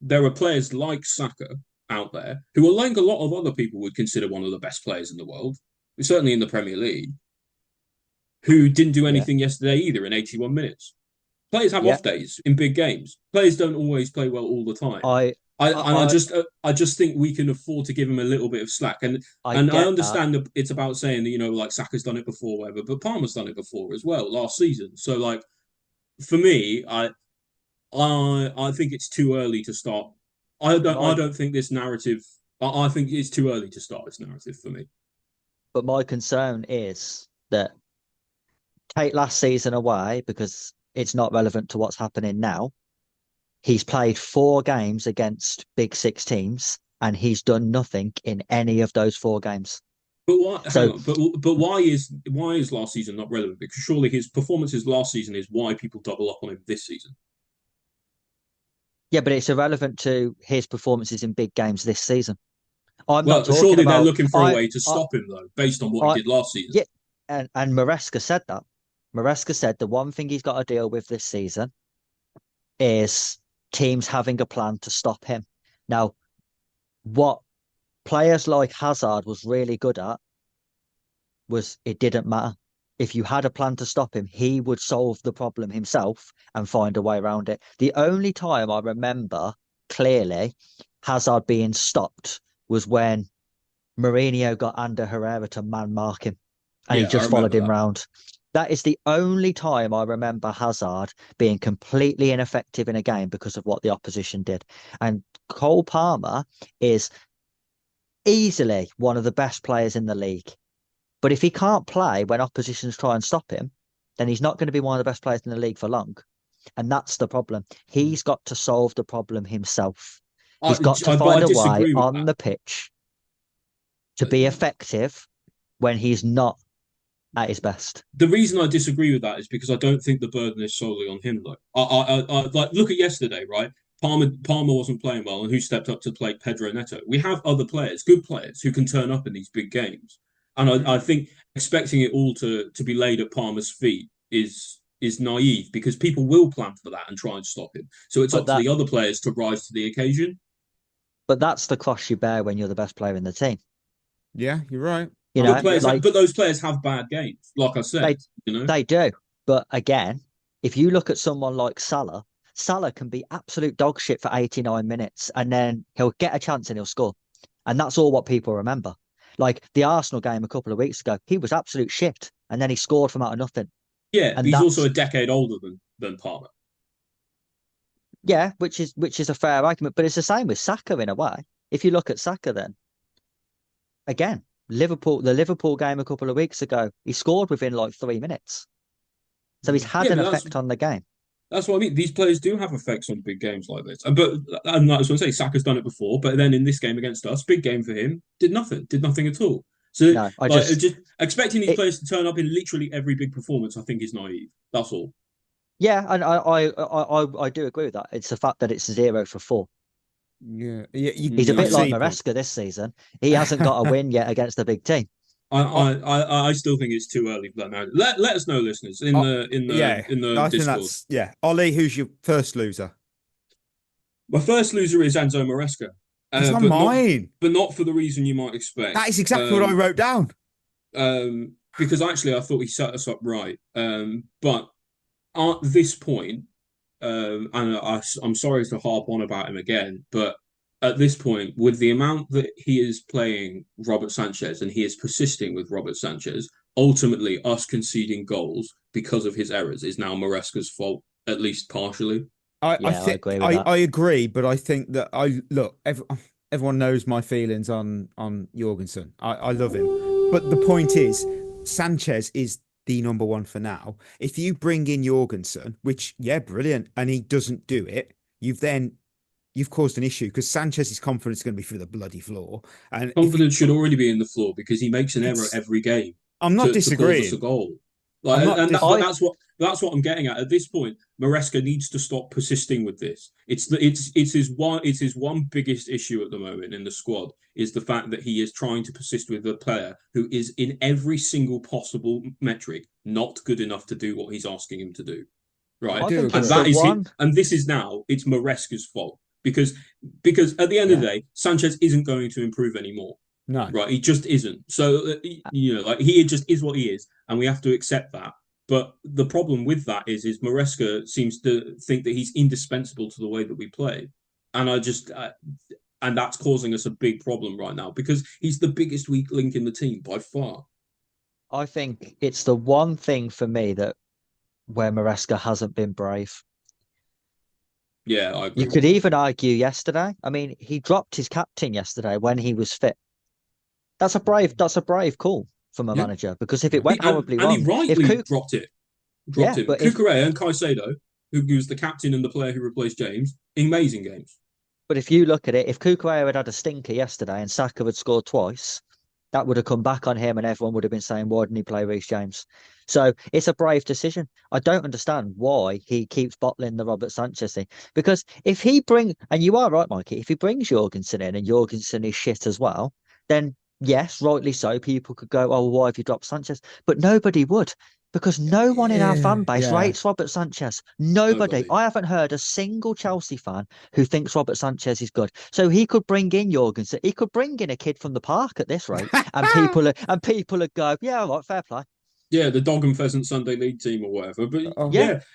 there are players like Saka out there who are like a lot of other people would consider one of the best players in the world, certainly in the Premier League, who didn't do anything yesterday either in 81 minutes. Players have off days in big games. Players don't always play well all the time. I just think we can afford to give him a little bit of slack. And I understand that it's about saying that, like Saka's done it before, whatever, but Palmer's done it before as well last season. So for me, I think it's too early to start. I don't think this narrative. I think it's too early to start this narrative for me. But my concern is that take last season away because it's not relevant to what's happening now. He's played 4 games against Big 6 teams and he's done nothing in any of those 4 games. But why? But why is last season not relevant? Because surely his performances last season is why people double up on him this season. Yeah, but it's irrelevant to his performances in big games this season. Surely they're looking for a way to stop him though, based on what he did last season. Yeah, and Maresca said that. Maresca said the one thing he's got to deal with this season is teams having a plan to stop him. Now, what players like Hazard was really good at was it didn't matter. If you had a plan to stop him, he would solve the problem himself and find a way around it. The only time I remember clearly Hazard being stopped was when Mourinho got Ander Herrera to man mark him and he just followed him round. That is the only time I remember Hazard being completely ineffective in a game because of what the opposition did. And Cole Palmer is easily one of the best players in the league. But if he can't play when oppositions try and stop him, then he's not going to be one of the best players in the league for long. And that's the problem. He's got to solve the problem himself. He's got to find a way on the pitch to be effective when he's not at his best. The reason I disagree with that is because I don't think the burden is solely on him. Though I look at yesterday, right? Palmer wasn't playing well, and who stepped up to play? Pedro Neto. We have other players, good players, who can turn up in these big games, and I think expecting it all to be laid at Palmer's feet is naive because people will plan for that and try and stop him. So it's up to the other players to rise to the occasion. But that's the cross you bear when you're the best player in the team. Yeah, you're right. But those players have bad games, like I said. They do. But again, if you look at someone like Salah Salah can be absolute dog shit for 89 minutes and then he'll get a chance and he'll score. And that's all what people remember. Like the Arsenal game a couple of weeks ago, he was absolute shit and then he scored from out of nothing. Yeah, And he's that's- also a decade older than Palmer. Yeah, which is a fair argument, but it's the same with Saka in a way. If you look at Saka, then again, the Liverpool game a couple of weeks ago, he scored within like 3 minutes, so he's had an effect on the game. That's what I mean. These players do have effects on big games like this, and that's what I say. Saka's done it before, but then in this game against us, big game for him, did nothing at all. So No, just expecting these players to turn up in literally every big performance, I think is naive. That's all. Yeah, and I do agree with that. It's the fact that it's 0 for 4. Yeah, He's a bit like Maresca this season. He hasn't got a win yet against a big team. I still think it's too early for that now. Let us know, listeners, in the I think Discord. Ollie, who's your first loser? My first loser is Enzo Maresca. It's not mine, but not for the reason you might expect. That is exactly what I wrote down. Because actually, I thought he set us up right. But at this point, and I'm sorry to harp on about him again, but at this point, with the amount that he is playing Robert Sanchez and he is persisting with Robert Sanchez, ultimately us conceding goals because of his errors is now Maresca's fault, at least partially. I agree with that. I agree, but I think that everyone knows my feelings on Jorgensen. I love him. But the point is, Sanchez is the number one for now. If you bring in Jorgensen, which, brilliant, and he doesn't do it, you've caused an issue because Sanchez's confidence is going to be through the bloody floor. And confidence should already be in the floor because he makes an error every game. I'm not disagreeing. To cause us a goal. That's what I'm getting at. At this point, Maresca needs to stop persisting with this. It's his one biggest issue at the moment in the squad is the fact that he is trying to persist with a player who is in every single possible metric not good enough to do what he's asking him to do. Right, and this is now it's Maresca's fault because at the end of the day, Sanchez isn't going to improve anymore. No, right, he just isn't. So he just is what he is, and we have to accept that. But the problem with that is Maresca seems to think that he's indispensable to the way that we play, and and that's causing us a big problem right now because he's the biggest weak link in the team by far. I think it's the one thing for me where Maresca hasn't been brave. Yeah, I agree. You could even argue yesterday. I mean, he dropped his captain yesterday when he was fit. That's a brave call from a manager because if it went horribly wrong, and he rightly dropped him. But Cucurella and Caicedo, who was the captain and the player who replaced James, amazing games. But if you look at it, if Cucurella had a stinker yesterday and Saka had scored twice, that would have come back on him and everyone would have been saying, why didn't he play Reece James? So it's a brave decision. I don't understand why he keeps bottling the Robert Sanchez thing. Because if he and you are right, Mikey, if he brings Jorgensen in and Jorgensen is shit as well, then yes, rightly so, people could go, oh, why have you dropped Sanchez? But nobody would. Because no one in our fan base rates Robert Sanchez. Nobody. I haven't heard a single Chelsea fan who thinks Robert Sanchez is good. So he could bring in Jorgensen. He could bring in a kid from the park at this rate, and people would go, yeah, all right, fair play. Yeah, the Dog and Pheasant Sunday League team or whatever. But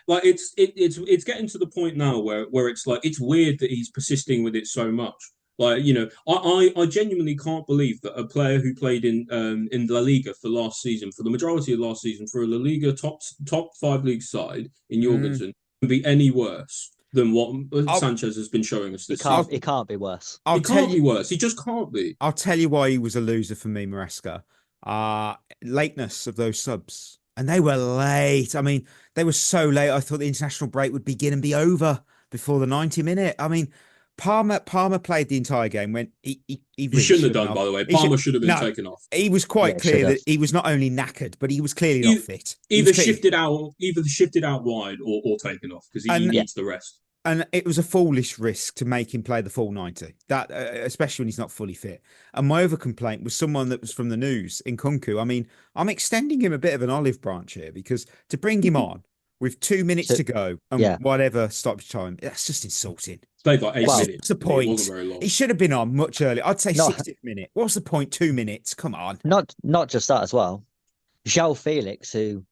like it's getting to the point now where it's like it's weird that he's persisting with it so much. Like, I genuinely can't believe that a player who played in La Liga for last season, for the majority of last season, for a La Liga top 5 league side in Jorgensen, can be any worse than what Sanchez has been showing us this season. It can't be worse. It can't be worse. He just can't be. I'll tell you why he was a loser for me, Maresca. Lateness of those subs. And they were late. I mean, they were so late. I thought the international break would begin and be over before the 90-minute. I mean, Palmer played the entire game when he really shouldn't have done, by the way. Palmer should have been taken off. He was quite clear that he was not only knackered, but he was clearly not fit. Either shifted out wide or taken off because he needs the rest. And it was a foolish risk to make him play the full 90, that especially when he's not fully fit. And my other complaint was someone that was from the news, Nkunku. I mean, I'm extending him a bit of an olive branch here because to bring him on with 2 minutes to go and whatever stoppage time, that's just insulting. Played like 8 minutes. What's the point? It wasn't very long. He should have been on much earlier. I'd say 60th minute. What's the point? 2 minutes. Come on. Not just that as well. João Felix, who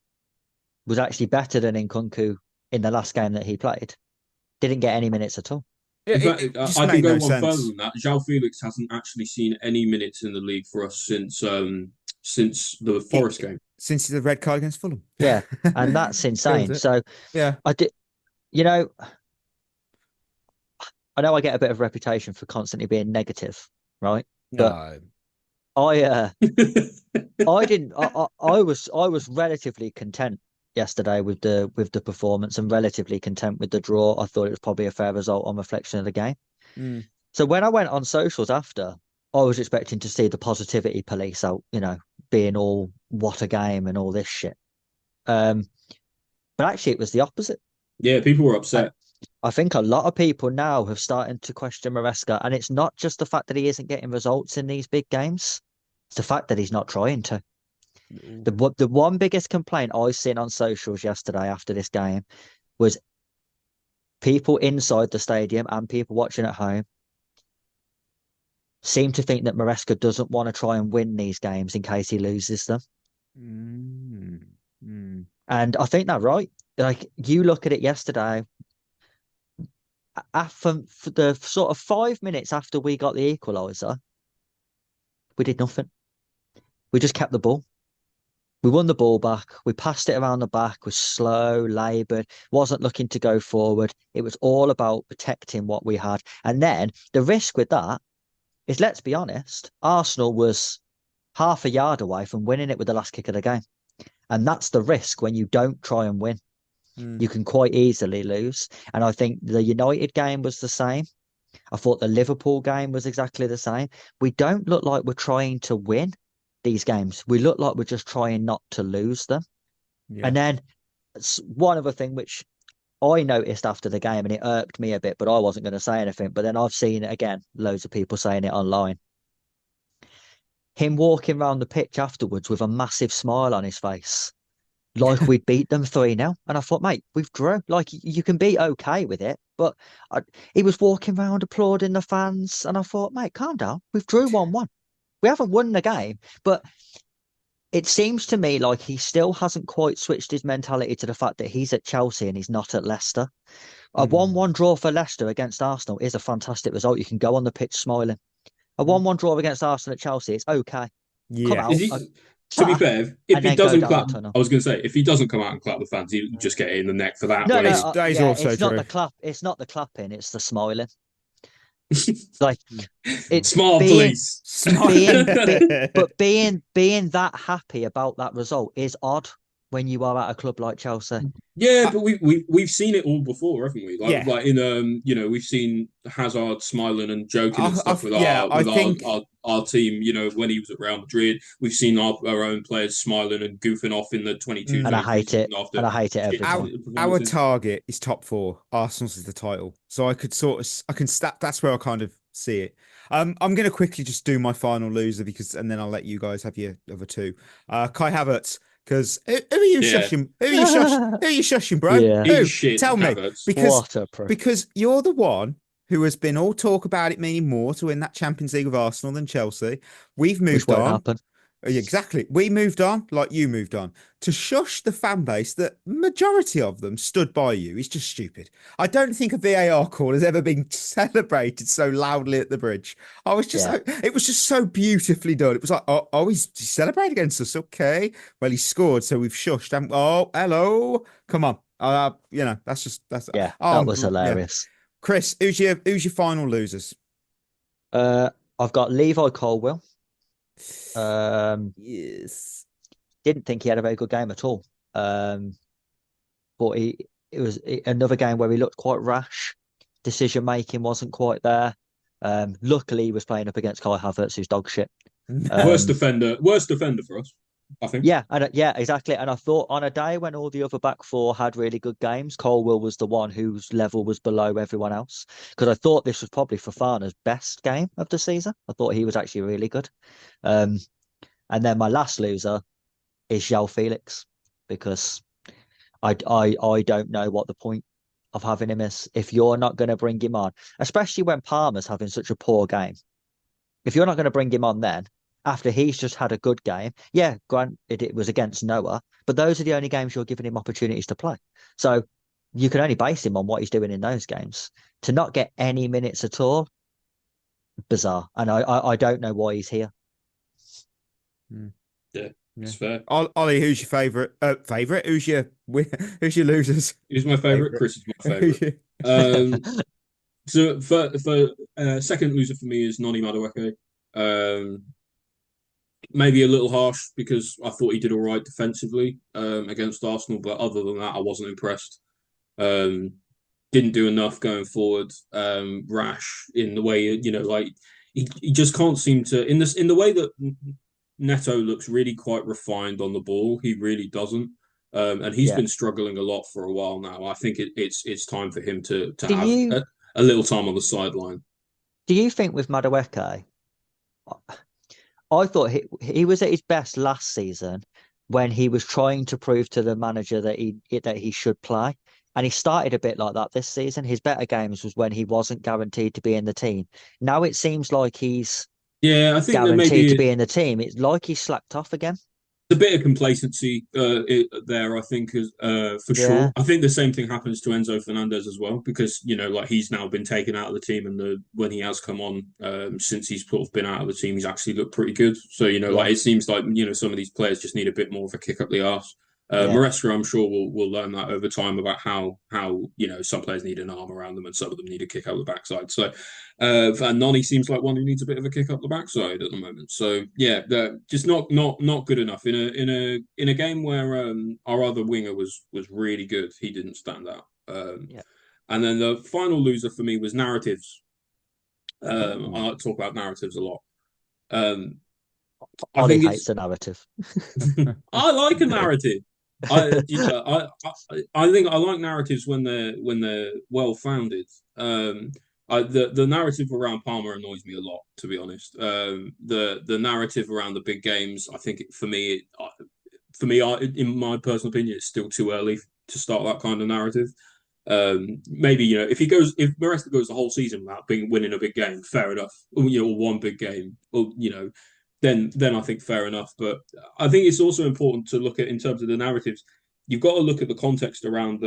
was actually better than Nkunku in the last game that he played, Didn't get any minutes at all. Yeah, In fact, it just I can made go no one further sense. than that. João Felix hasn't actually seen any minutes in the league for us since the Forest game. Since the red card against Fulham. Yeah, and that's insane. it. So Yeah. I did, you know, I know I get a bit of reputation for constantly being negative, right? But I didn't. I was relatively content yesterday with the performance and relatively content with the draw. I thought it was probably a fair result on reflection of the game. So when I went on socials after, I was expecting to see the positivity police out, being all what a game and all this shit. But actually, it was the opposite. Yeah, people were upset. I think a lot of people now have started to question Maresca, and it's not just the fact that he isn't getting results in these big games; it's the fact that he's not trying to. The one biggest complaint I've seen on socials yesterday after this game was people inside the stadium and people watching at home seem to think that Maresca doesn't want to try and win these games in case he loses them. And I think that's right. Like, you look at it yesterday, for the sort of 5 minutes after we got the equaliser, we did nothing. We just kept the ball. We won the ball back. We passed it around the back. Was slow, laboured, wasn't looking to go forward. It was all about protecting what we had. And then the risk with that is, let's be honest, Arsenal was half a yard away from winning it with the last kick of the game. And that's the risk when you don't try and win. You can quite easily lose. And I think the United game was the same. I thought the Liverpool game was exactly the same. We don't look like we're trying to win these games. We look like we're just trying not to lose them. Yeah. And then one other thing which I noticed after the game, and it irked me a bit, but I wasn't going to say anything. But then I've seen it again, loads of people saying it online. Him walking around the pitch afterwards with a massive smile on his face, like we'd beat them 3-0. And I thought, mate, we've drew. Like, you can be okay with it. But he was walking around applauding the fans. And I thought, mate, calm down. We've drew 1-1. We haven't won the game. But it seems to me like he still hasn't quite switched his mentality to the fact that he's at Chelsea and he's not at Leicester. A 1-1 draw for Leicester against Arsenal is a fantastic result. You can go on the pitch smiling. A 1-1 draw against Arsenal at Chelsea, it's okay. Yeah. Come out. To be fair, if he doesn't clap, I was going to say, if he doesn't come out and clap the fans, he'll just get in the neck for that. No, that is also it's true. not the clap. It's not the clapping. It's the smiling. Like, it's smile, please. But being that happy about that result is odd when you are at a club like Chelsea. Yeah, but we've seen it all before, haven't we? Like in we've seen Hazard smiling and joking and stuff with our team. When he was at Real Madrid, we've seen our own players smiling and goofing off in the 22. And I hate it. And I hate it every time. Our target is top 4. Arsenal's is the title, so I can that's where I kind of see it. I'm going to quickly just do my final loser and then I'll let you guys have your other two. Kai Havertz. Because who are you shushing? Who are you shushing, bro? Yeah. Who? Tell me. Havertz. Because you're the one who has been all talk about it meaning more to win that Champions League of Arsenal than Chelsea. We've moved on. Happen. Exactly. We moved on like you moved on. To shush the fan base that majority of them stood by you is just stupid. I don't think a VAR call has ever been celebrated so loudly at the bridge. It was just so beautifully done. It was like, he's celebrated against us. Okay. Well, he scored, so we've shushed. Hello. Come on. That was hilarious. Yeah. Chris, who's your final losers? I've got Levi Colwill. Yes. Didn't think he had a very good game at all. But it was another game where he looked quite rash. Decision making wasn't quite there. Luckily, he was playing up against Kai Havertz, who's dog shit. Worst defender for us, I think. Yeah, exactly. And I thought on a day when all the other back 4 had really good games, Colwill was the one whose level was below everyone else. Because I thought this was probably Fofana's best game of the season. I thought he was actually really good. And then my last loser is João Felix, because I don't know what the point of having him is if you're not going to bring him on, especially when Palmer's having such a poor game. If you're not going to bring him on then, after he's just had a good game, granted it was against Noah, but those are the only games you're giving him opportunities to play. So you can only base him on what he's doing in those games. To not get any minutes at all, bizarre. And I don't know why he's here. Yeah, it's fair. Ollie, who's your favourite? Favourite? Who's your losers? Who's my favourite? Chris is my favourite. So for second loser for me is Noni Madueke. Maybe a little harsh because I thought he did all right defensively against Arsenal, but other than that, I wasn't impressed. Didn't do enough going forward. Rash in the way, like he just can't seem to in the way that Neto looks really quite refined on the ball. He really doesn't. And he's been struggling a lot for a while now. I think it's time for him to have a little time on the sideline. Do you think with Madueke, I thought he was at his best last season when he was trying to prove to the manager that he should play. And he started a bit like that this season. His better games was when he wasn't guaranteed to be in the team. Now it seems like he's I think guaranteed to be in the team. It's like he's slacked off again. A bit of complacency there, I think, is for sure. I think the same thing happens to Enzo Fernandez as well, because like he's now been taken out of the team, and when he has come on since he's sort of been out of the team, he's actually looked pretty good. So like it seems like some of these players just need a bit more of a kick up the arse. Maresca, I'm sure will learn that over time about how some players need an arm around them and some of them need a kick up the backside. So and Noni seems like one who needs a bit of a kick up the backside at the moment. So yeah, just not good enough in a game where our other winger was really good. He didn't stand out. And then the final loser for me was narratives. I like to talk about narratives a lot. I think hates a narrative. I like a narrative. I think I like narratives when they're well founded. The narrative around Palmer annoys me a lot, to be honest. The narrative around the big games, I think for me, in my personal opinion, it's still too early to start that kind of narrative. Maybe if Maresca goes the whole season without winning a big game, fair enough. Or one big game, or then I think fair enough. But I think it's also important to look at, in terms of the narratives, you've got to look at the context around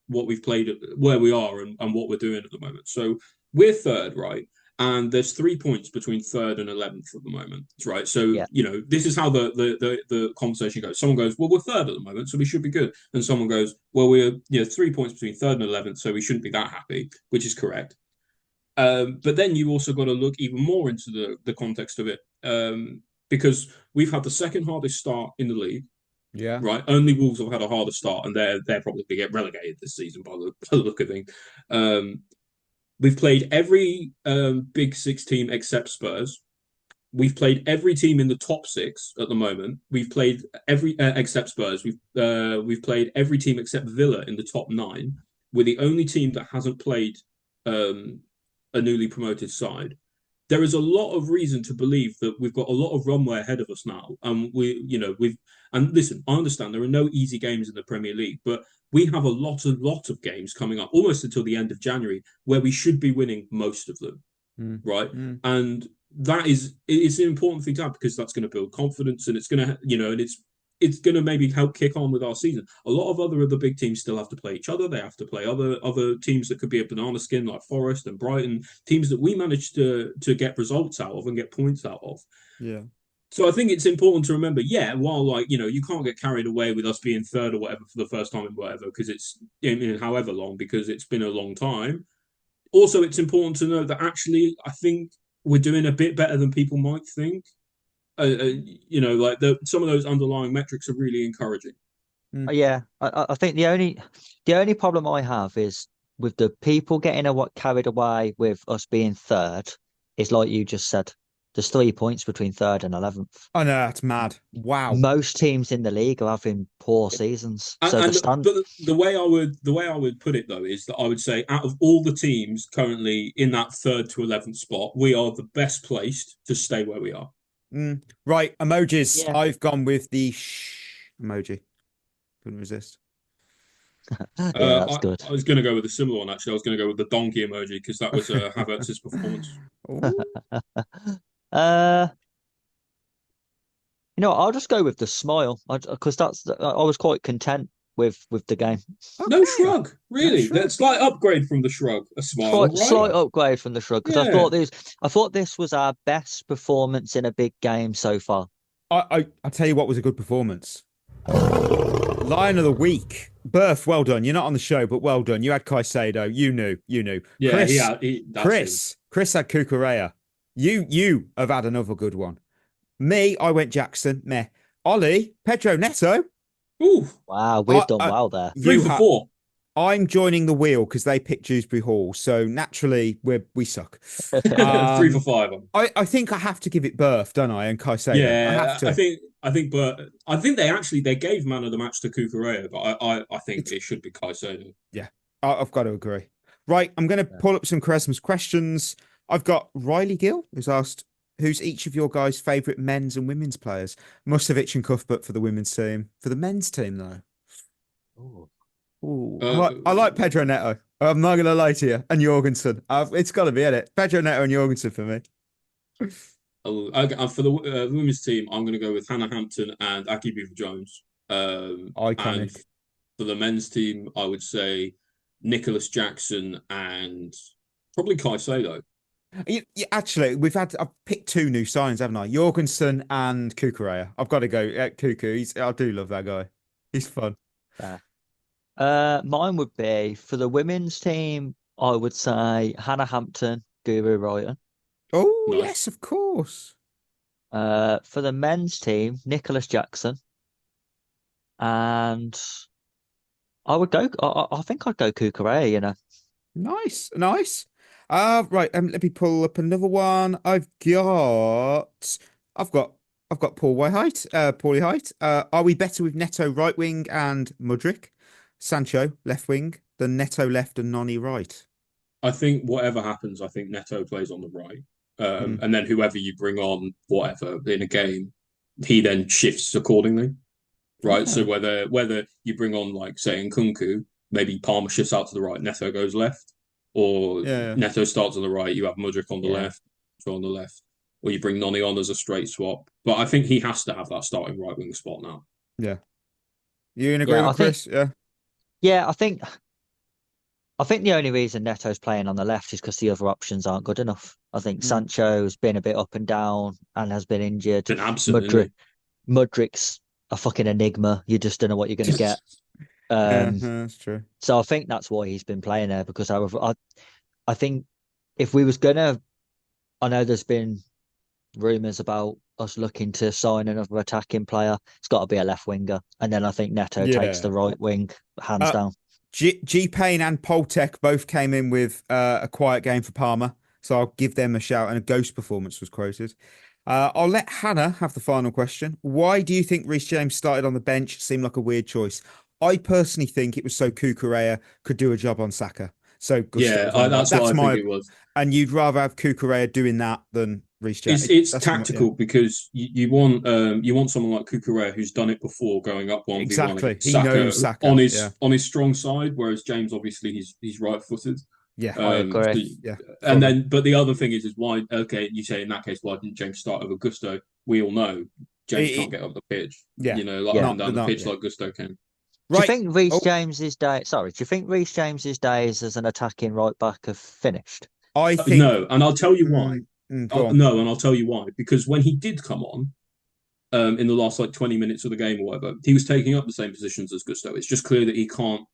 what we've played, where we are, and what we're doing at the moment. So we're third, right? And there's 3 points between third and 11th at the moment, right? So this is how the conversation goes. Someone goes, well, we're third at the moment, so we should be good. And someone goes, well, we're 3 points between third and 11th, so we shouldn't be that happy, which is correct. But then you also got to look even more into the context of it, because we've had the second hardest start in the league. Yeah. Right. Only Wolves have had a harder start, and they're probably going to get relegated this season by the look of things. We've played every Big Six team except Spurs. We've played every team in the top six at the moment. We've played every except Spurs. We've played every team except Villa in the top 9. We're the only team that hasn't played a newly promoted side. There is a lot of reason to believe that we've got a lot of runway ahead of us now. And listen, I understand there are no easy games in the Premier League, but we have a lot of games coming up almost until the end of January where we should be winning most of them. Right. And it's an important thing to have, because that's going to build confidence, and it's going to, and it's going to maybe help kick on with our season. A lot of the big teams still have to play each other. They have to play other teams that could be a banana skin, like Forest and Brighton, teams that we managed to get results out of and get points out of. Yeah. So I think it's important to remember, while you can't get carried away with us being third or whatever for the first time in whatever, because it's in however long, because it's been a long time. Also, it's important to know that actually, I think we're doing a bit better than people might think. Some of those underlying metrics are really encouraging. Yeah, I think the only problem I have is with the people getting carried away with us being third. Is like you just said, there's 3 points between third and 11th. Oh no, that's mad! Wow. Most teams in the league are having poor seasons. But the way I would put it though is that I would say, out of all the teams currently in that third to 11th spot, we are the best placed to stay where we are. Right, emojis. Yeah. I've gone with the emoji. Couldn't resist. That's good. I was going to go with a similar one, actually. I was going to go with the donkey emoji, because that was Havertz's performance. I'll just go with the smile, because I was quite content with the game. No shrug, really. shrug. That's slight upgrade from the shrug. A smile, right? Slight upgrade from the shrug because Yeah. I thought this was our best performance in a big game so far. I tell you what was a good performance. Lion of the week. Berth, well done. You're not on the show, but well done. You had Caicedo. You knew. Yeah, Chris had Cucurella. You have had another good one. Me, I went Jackson. Meh. Ollie, Pedro Neto. Ooh, Wow, we've done well there. 3 for 4. I'm joining the wheel because they picked Dewsbury Hall, so naturally we suck. 3 for 5. I think I have to give it Berth, don't I? And Caicedo. Yeah, I have to. but I think they gave man of the match to Cucurella, but I think it should be Caicedo. Yeah, I've got to agree. Right, I'm going to pull up some Quaresma's questions. I've got Riley Gill, who's asked, who's each of your guys' favourite men's and women's players? Mustovic and Cuthbert for the women's team. For the men's team, though. Ooh. I like Pedro Neto. I'm not going to lie to you. And Jorgensen. It's got to be in it. Pedro Neto and Jorgensen for me. For the women's team, I'm going to go with Hannah Hampton and Aki Beaver-Jones. Iconic. And for the men's team, I would say Nicholas Jackson and probably Caicedo. Actually, I've picked 2 new signs, haven't I? Jorgensen and Cucurella. I've got to go Cuckoo. I do love that guy. He's fun. Mine would be for the women's team. I would say Hannah Hampton, Guru Ryan. Oh Nice. yes, of course. For the men's team, Nicholas Jackson, and I would go. I think I'd go Cucurella. You know, Nice. Right. Let me pull up another one. I've got Paulie Height. Are we better with Neto right wing and Mudryk, Sancho left wing than Neto left and Noni right? I think whatever happens, I think Neto plays on the right. And then whoever you bring on, whatever, in a game, he then shifts accordingly. Right. Okay. So whether you bring on, like, say, Nkunku, maybe Palmer shifts out to the right, Neto goes left. Or Neto starts on the right, you have Mudryk on the left, on the left. Or you bring Noni on as a straight swap. But I think he has to have that starting right wing spot now. Yeah. You in agree with Chris? Yeah, I think the only reason Neto's playing on the left is because the other options aren't good enough. I think Sancho's been a bit up and down and has been injured. Been absent. Mudryk's a fucking enigma. You just don't know what you're going to get. That's true. So I think that's why he's been playing there, because I think if we was gonna, I know there's been rumours about us looking to sign another attacking player. It's got to be a left winger, and then I think Neto takes the right wing hands down. G Payne and Poltek both came in with a quiet game for Palmer, so I'll give them a shout. And a ghost performance was quoted. I'll let Hannah have the final question. Why do you think Reece James started on the bench? Seemed like a weird choice. I personally think it was so Cucurella could do a job on Saka. So that's what I think it was. And you'd rather have Cucurella doing that than Reece James. It's tactical because you want someone like Cucurella who's done it before, going up 1v1. Exactly, he knows Saka on his strong side, whereas James obviously he's right-footed. Yeah, I agree. But the other thing is why? Okay, you say in that case, why didn't James start over Gusto? We all know James can't get up the pitch. Yeah, up and down the pitch like Gusto can. Do you think Reece James's day? Sorry, do you think Reece James's days as an attacking right back have finished? I think no, and I'll tell you why. No, and I'll tell you why. Because when he did come on, in the last 20 minutes of the game or whatever, he was taking up the same positions as Gusto. It's just clear that he can't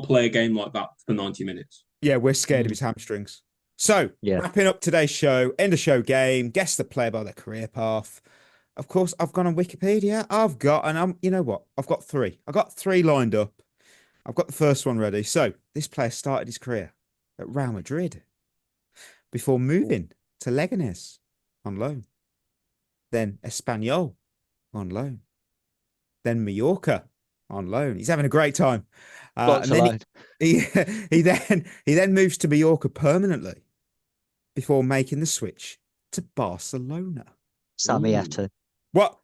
play a game like that for 90 minutes. Yeah, we're scared of his hamstrings. So wrapping up today's show, end of show game, guess the player by their career path. Of course, I've gone on Wikipedia. You know what? I've got 3. I've got 3 lined up. I've got the first one ready. So this player started his career at Real Madrid before moving to Leganés on loan. Then Espanyol on loan. Then Mallorca on loan. He's having a great time. And then he then moves to Mallorca permanently before making the switch to Barcelona. Sami Eto'o. What?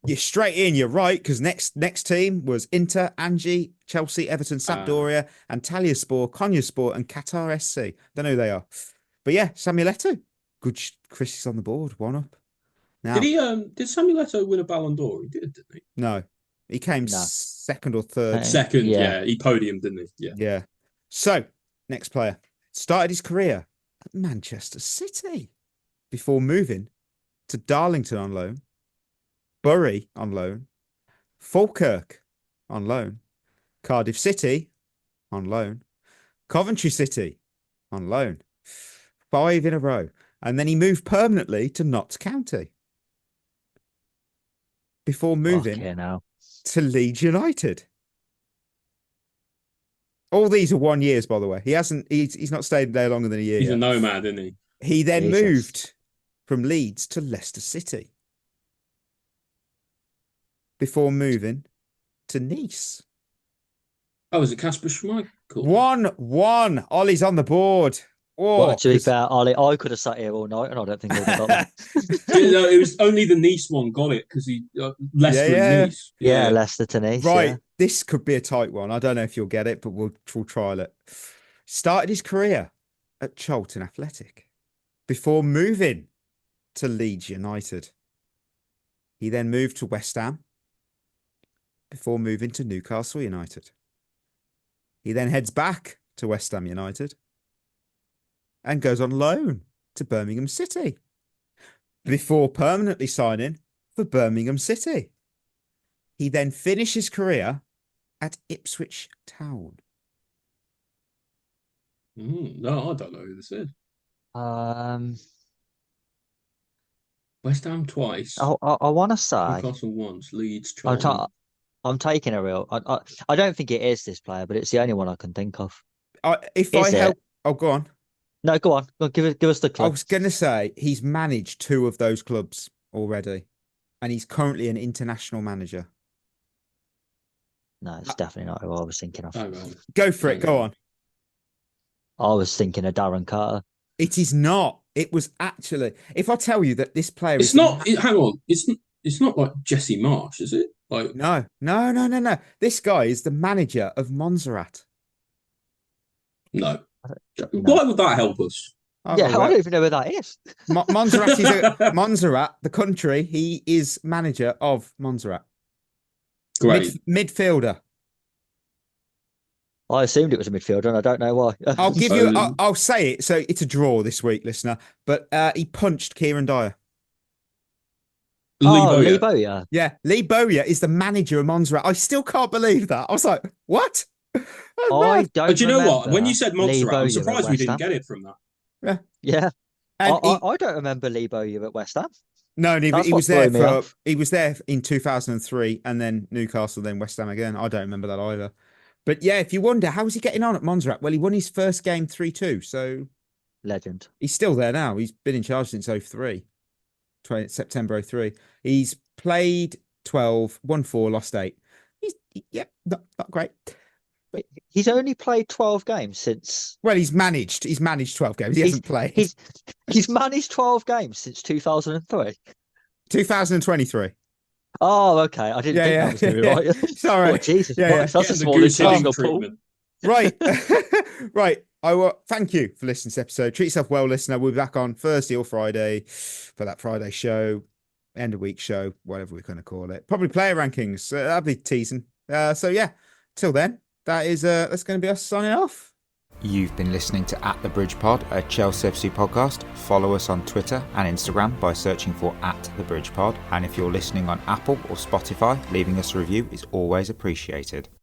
You're straight in. You're right, because next team was Inter, Angie, Chelsea, Everton, Sampdoria, Antalyaspor, Konyaspor, and Qatar SC. Don't know who they are, but yeah, Samuel Eto'o. Good. Chris is on the board. 1 up. Now, did Samuel Eto'o win a Ballon d'Or? He did, didn't he? No, He came No. second or third. Second, Yeah. yeah. He podiumed, didn't he? Yeah. Yeah. So, next player. Started his career at Manchester City before moving to Darlington on loan, Bury on loan, Falkirk on loan, Cardiff City on loan, Coventry City on loan. 5 in a row. And then he moved permanently to Notts County before moving to Leeds United. All these are 1 years, by the way. He's not stayed there longer than a year. He's yet. a nomad, isn't he? He then Jesus. moved from Leeds to Leicester City before moving to Nice. Oh, was it Kasper Schmeichel? 1-1. Ollie's on the board. Oh, Well, to be fair, Ollie, I could have sat here all night and I don't think I would have got that. No, it was only the Nice one got it because he Leicester and Nice. Yeah, Leicester to Nice. Right. Yeah. This could be a tight one. I don't know if you'll get it, but we'll trial it. Started his career at Charlton Athletic before moving to Leeds United. He then moved to West Ham before moving to Newcastle United. He then heads back to West Ham United and goes on loan to Birmingham City before permanently signing for Birmingham City. He then finished his career at Ipswich Town. No, I don't know who this is. West Ham twice. I want to say Newcastle once. Leeds, Charlton. I'm taking a real. I don't think it is this player, but it's the only one I can think of. Oh, go on. No, go on. Give us the club. I was going to say he's managed 2 of those clubs already, and he's currently an international manager. No, it's definitely not who I was thinking of. Oh, right. Go for it. Go on. I was thinking of Darren Carter. It is not. It was actually. If I tell you that this player, It's not. Hang on. It's not like Jesse Marsh, is it? Like No. This guy is the manager of Montserrat. no. Why would that help us? Oh, Yeah, I well, don't even know where that is. Montserrat, the country. He is manager of Montserrat. Great. Midfielder. I assumed it was a midfielder, and I don't know why. I'll give you. I'll say it. So it's a draw this week, listener. But he punched Kieran Dyer. Lee Bowyer. Yeah, Lee Bowyer is the manager of Montserrat. I still can't believe that. I was like, what? I don't. But you know what? When you remember said Lee Montserrat, I'm Bowyer surprised at we West Ham. didn't get it from that. Yeah, And I don't remember Lee Bowyer at West Ham. No, he That's was what there threw me for. off. He was there in 2003, and then Newcastle, then West Ham again. I don't remember that either. But yeah, if you wonder how is he getting on at Montserrat, well, he won his first game 3-2, so Legend. he's still there now. He's been in charge since 03, September 03. He's played 12, won 4, lost 8. Not great. He's only played 12 games since. Well, he's managed 12 games. He hasn't played. He's managed 12 games since 2003. 2023. Oh, okay. I didn't think that was going to be right. Sorry. Oh, Jesus Yeah, Christ, that's a Getting the small goose egg international pool. treatment. Right. Right. Thank you for listening to this episode. Treat yourself well, listener. We'll be back on Thursday or Friday for that Friday show, end of week show, whatever we're going to call it. Probably player rankings. That'll be teasing. So yeah, till then, that's going to be us signing off. You've been listening to At The Bridge Pod, a Chelsea FC podcast. Follow us on Twitter and Instagram by searching for At The Bridge Pod. And if you're listening on Apple or Spotify, leaving us a review is always appreciated.